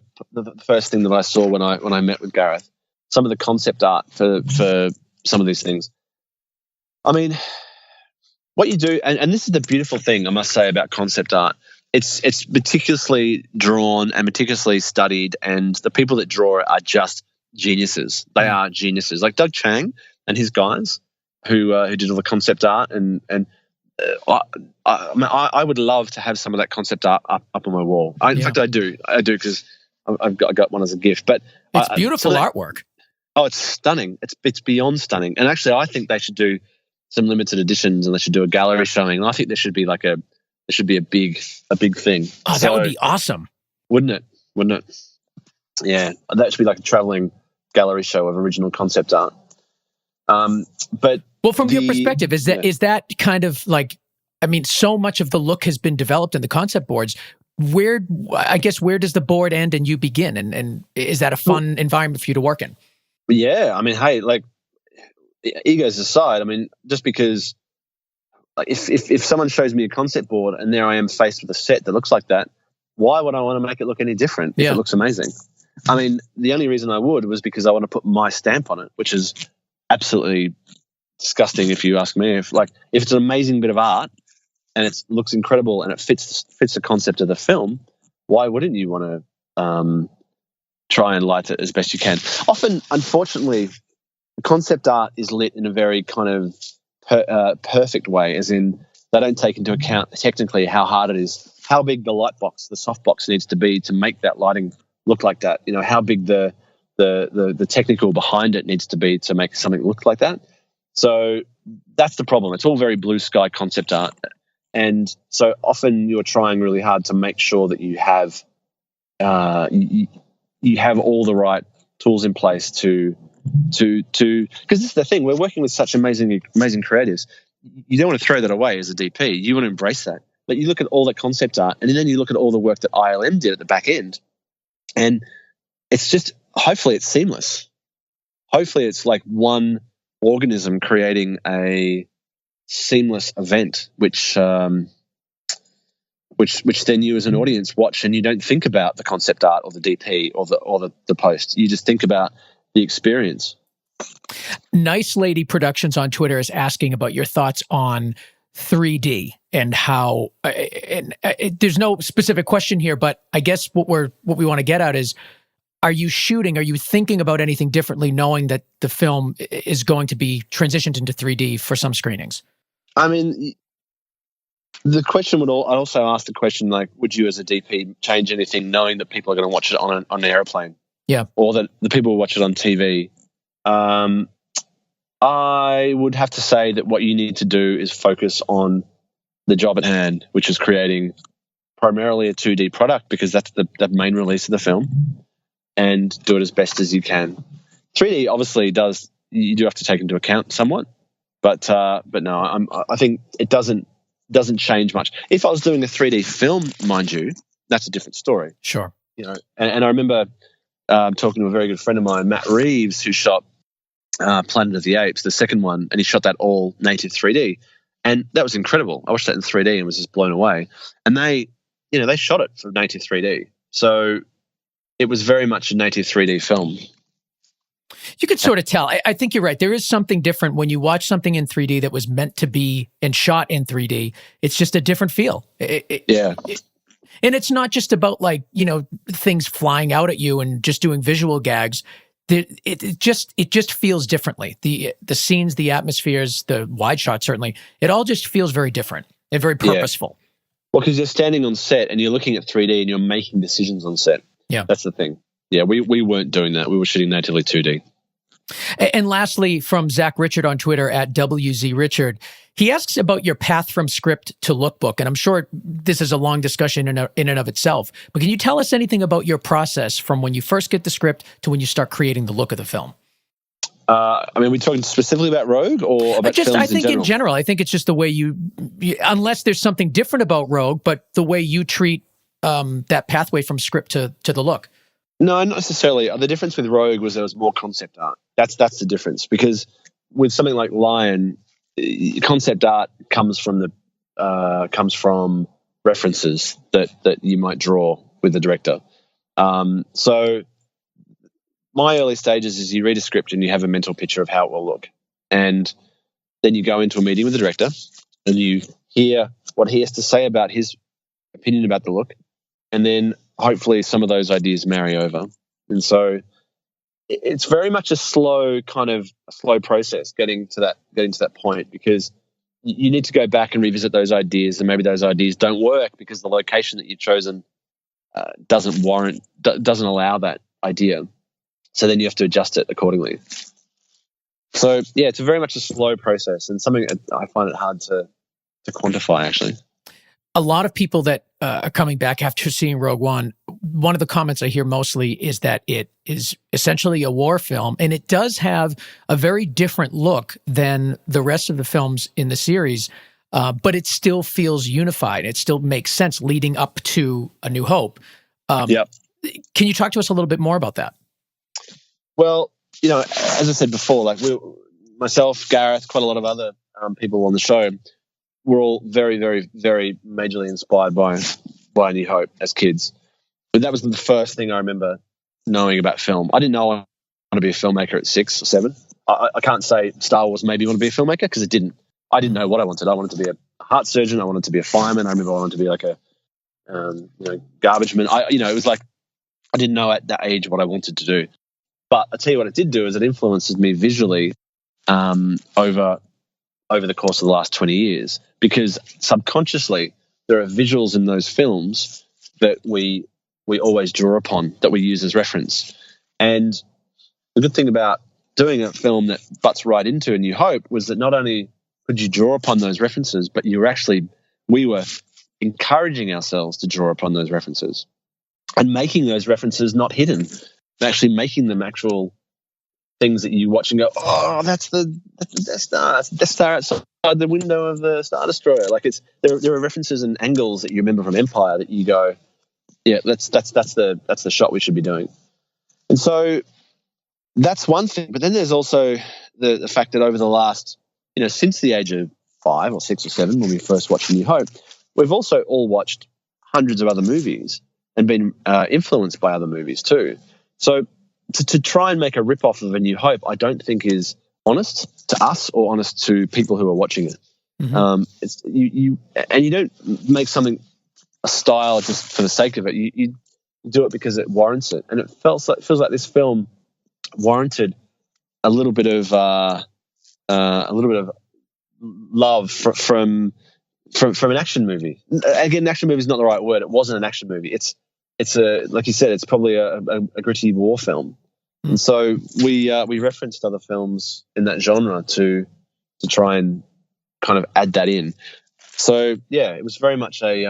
first thing that I saw when I met with Gareth. Some of the concept art for some of these things. I mean, what you do, and this is the beautiful thing I must say about concept art. It's meticulously drawn and meticulously studied, and the people that draw it are just geniuses. They are geniuses, like Doug Chang and his guys who did all the concept art. And I would love to have some of that concept art up on my wall. In fact, I do because I got one as a gift. But it's beautiful artwork. Oh, it's stunning. It's beyond stunning. And actually, I think they should do some limited editions, and they should do a gallery showing. I think there should be a big thing. Oh, that would be awesome. Wouldn't it? Yeah, that should be like a traveling gallery show of original concept art. But from your perspective, is that kind of like, I mean, so much of the look has been developed in the concept boards. Where does the board end and you begin? And is that a fun environment for you to work in? Yeah, I mean, hey, like, egos aside, I mean, just because, like, if someone shows me a concept board and there I am faced with a set that looks like that, why would I want to make it look any different if it looks amazing? I mean, the only reason I would was because I want to put my stamp on it, which is absolutely disgusting if you ask me. If it's an amazing bit of art and it looks incredible and it fits the concept of the film, why wouldn't you want to try and light it as best you can? Often, unfortunately, concept art is lit in a very kind of perfect way, as in they don't take into account technically how hard it is how big the light box, the soft box needs to be to make that lighting look like that. How big the technical behind it needs to be to make something look like that. So that's the problem. It's all very blue sky concept art. And so often you're trying really hard to make sure that you have you have all the right tools in place to because this is the thing, we're working with such amazing creatives. You don't want to throw that away as a DP. You want to embrace that. But you look at all that concept art, and then you look at all the work that ILM did at the back end, and it's just, hopefully it's seamless. Hopefully it's like one organism creating a seamless event, which then you as an audience watch, and you don't think about the concept art or the DP or the post. You just think about the experience. Nice Lady Productions on Twitter is asking about your thoughts on 3D and how. There's no specific question here, but I guess what we want to get at is: Are you thinking about anything differently, knowing that the film is going to be transitioned into 3D for some screenings? I mean, the question I also ask the question, like, would you as a DP change anything knowing that people are going to watch it on an airplane? Yeah. Or that the people will watch it on TV? I would have to say that what you need to do is focus on the job at hand, which is creating primarily a 2D product, because that's the main release of the film, and do it as best as you can. 3D obviously you do have to take into account somewhat, but no, I think it doesn't change much. If I was doing a 3D film, mind you, that's a different story. Sure. And I remember talking to a very good friend of mine, Matt Reeves, who shot Planet of the Apes, the second one, and he shot that all native 3D, and that was incredible. I watched that in 3D and was just blown away. And they shot it for native 3D, so it was very much a native 3D film. You can sort of tell. I think you're right. There is something different when you watch something in 3D that was meant to be and shot in 3D. It's just a different feel. And it's not just about things flying out at you and just doing visual gags. It just feels differently. The scenes, the atmospheres, the wide shot, certainly, it all just feels very different and very purposeful. Yeah. Well, because you're standing on set and you're looking at 3D and you're making decisions on set. Yeah, that's the thing. Yeah, we weren't doing that. We were shooting natively 2D. And lastly, from Zach Richard on Twitter at WZ Richard, he asks about your path from script to lookbook. And I'm sure this is a long discussion in and of itself, but can you tell us anything about your process from when you first get the script to when you start creating the look of the film? We're talking specifically about Rogue or about films I think in general. I think it's just the way you unless there's something different about Rogue, but the way you treat that pathway from script to the look. No, not necessarily. The difference with Rogue was there was more concept art. That's the difference, because with something like Lion, concept art comes from references that you might draw with the director. So my early stages is you read a script and you have a mental picture of how it will look, and then you go into a meeting with the director and you hear what he has to say about his opinion about the look, and then hopefully some of those ideas marry over. And so it's very much a slow process getting to that point, because you need to go back and revisit those ideas, and maybe those ideas don't work because the location that you've chosen doesn't allow that idea. So then you have to adjust it accordingly. So yeah, it's very much a slow process, and something I find it hard to quantify, actually. A lot of people that are coming back after seeing Rogue One, one of the comments I hear mostly is that it is essentially a war film, and it does have a very different look than the rest of the films in the series, but it still feels unified. It still makes sense leading up to A New Hope. Yep. Can you talk to us a little bit more about that? Well, as I said before, myself, Gareth, quite a lot of other people on the show, we're all very, very, very majorly inspired by A New Hope as kids. But that was the first thing I remember knowing about film. I didn't know I wanted to be a filmmaker at 6 or 7. I can't say Star Wars made me want to be a filmmaker, because it didn't. I didn't know what I wanted. I wanted to be a heart surgeon. I wanted to be a fireman. I remember I wanted to be like a garbage man. It was like I didn't know at that age what I wanted to do. But I tell you what it did do is it influences me visually over the course of the last 20 years, because subconsciously there are visuals in those films that we always draw upon, that we use as reference. And the good thing about doing a film that butts right into A New Hope was that not only could you draw upon those references, but we were encouraging ourselves to draw upon those references and making those references not hidden, actually making them actual things that you watch and go, oh, that's the Death Star. That's the Death Star outside the window of the Star Destroyer. Like there are references and angles that you remember from Empire that you go, yeah, that's the shot we should be doing. And so that's one thing. But then there's also the fact that over the last, since the age of 5 or 6 or 7, when we first watched A New Hope, we've also all watched hundreds of other movies and been influenced by other movies too. So to try and make a rip-off of A New Hope, I don't think is honest to us or honest to people who are watching it. Mm-hmm. You don't make something a style just for the sake of it. You do it because it warrants it, and it feels like this film warranted a little bit of love from an action movie. Again, an action movie is not the right word. It wasn't an action movie. It's a, like you said, it's probably a gritty war film. And so we referenced other films in that genre to try and kind of add that in. So yeah, it was very much it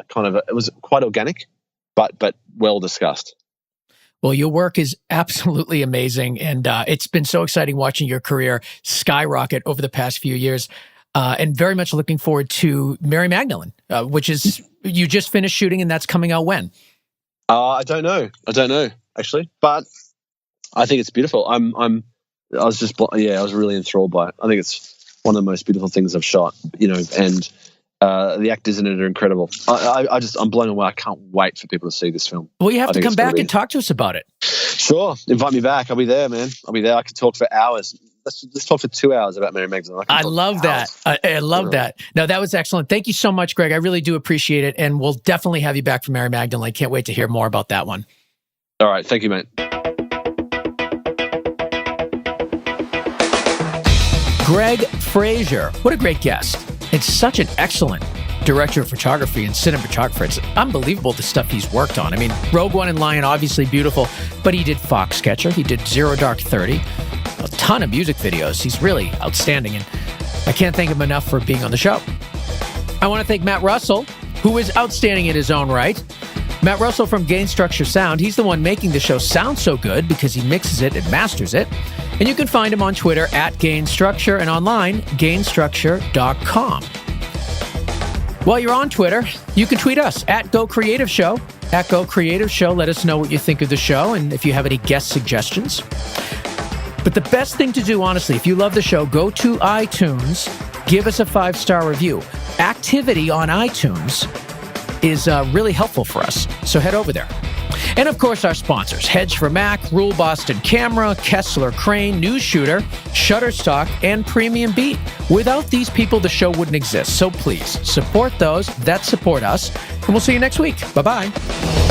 was quite organic, but well discussed. Well, your work is absolutely amazing, and it's been so exciting watching your career skyrocket over the past few years. And very much looking forward to Mary Magdalene, which is, you just finished shooting, and that's coming out when? I don't know actually, but I think it's beautiful. I was really enthralled by it. I think it's one of the most beautiful things I've shot, and the actors in it are incredible. I'm blown away. I can't wait for people to see this film. Well, you have to come back and talk to us about it. Sure. Invite me back. I'll be there, man. I'll be there. I could talk for hours. Let's talk for 2 hours about Mary Magdalene. I love that. I love that. No, that was excellent. Thank you so much, Greg. I really do appreciate it. And we'll definitely have you back for Mary Magdalene. I can't wait to hear more about that one. All right. Thank you, mate. Greig Fraser. What a great guest. It's such an excellent director of photography and cinematographer. It's unbelievable the stuff he's worked on. I mean, Rogue One and Lion, obviously beautiful, but he did Foxcatcher. He did Zero Dark 30. A ton of music videos. He's really outstanding, and I can't thank him enough for being on the show. I want to thank Matt Russell, who is outstanding in his own right. Matt Russell from Gain Structure Sound. He's the one making the show sound so good because he mixes it and masters it. And you can find him on Twitter at Gain Structure and online, gainstructure.com. While you're on Twitter, you can tweet us at Go Creative Show. At Go Creative Show, let us know what you think of the show and if you have any guest suggestions. But the best thing to do, honestly, if you love the show, go to iTunes, give us a 5-star review. Activity on iTunes is really helpful for us, so head over there. And of course, our sponsors, Hedge for Mac, Rule Boston Camera, Kessler Crane, News Shooter, Shutterstock, and Premium Beat. Without these people, the show wouldn't exist. So please, support those that support us, and we'll see you next week. Bye-bye.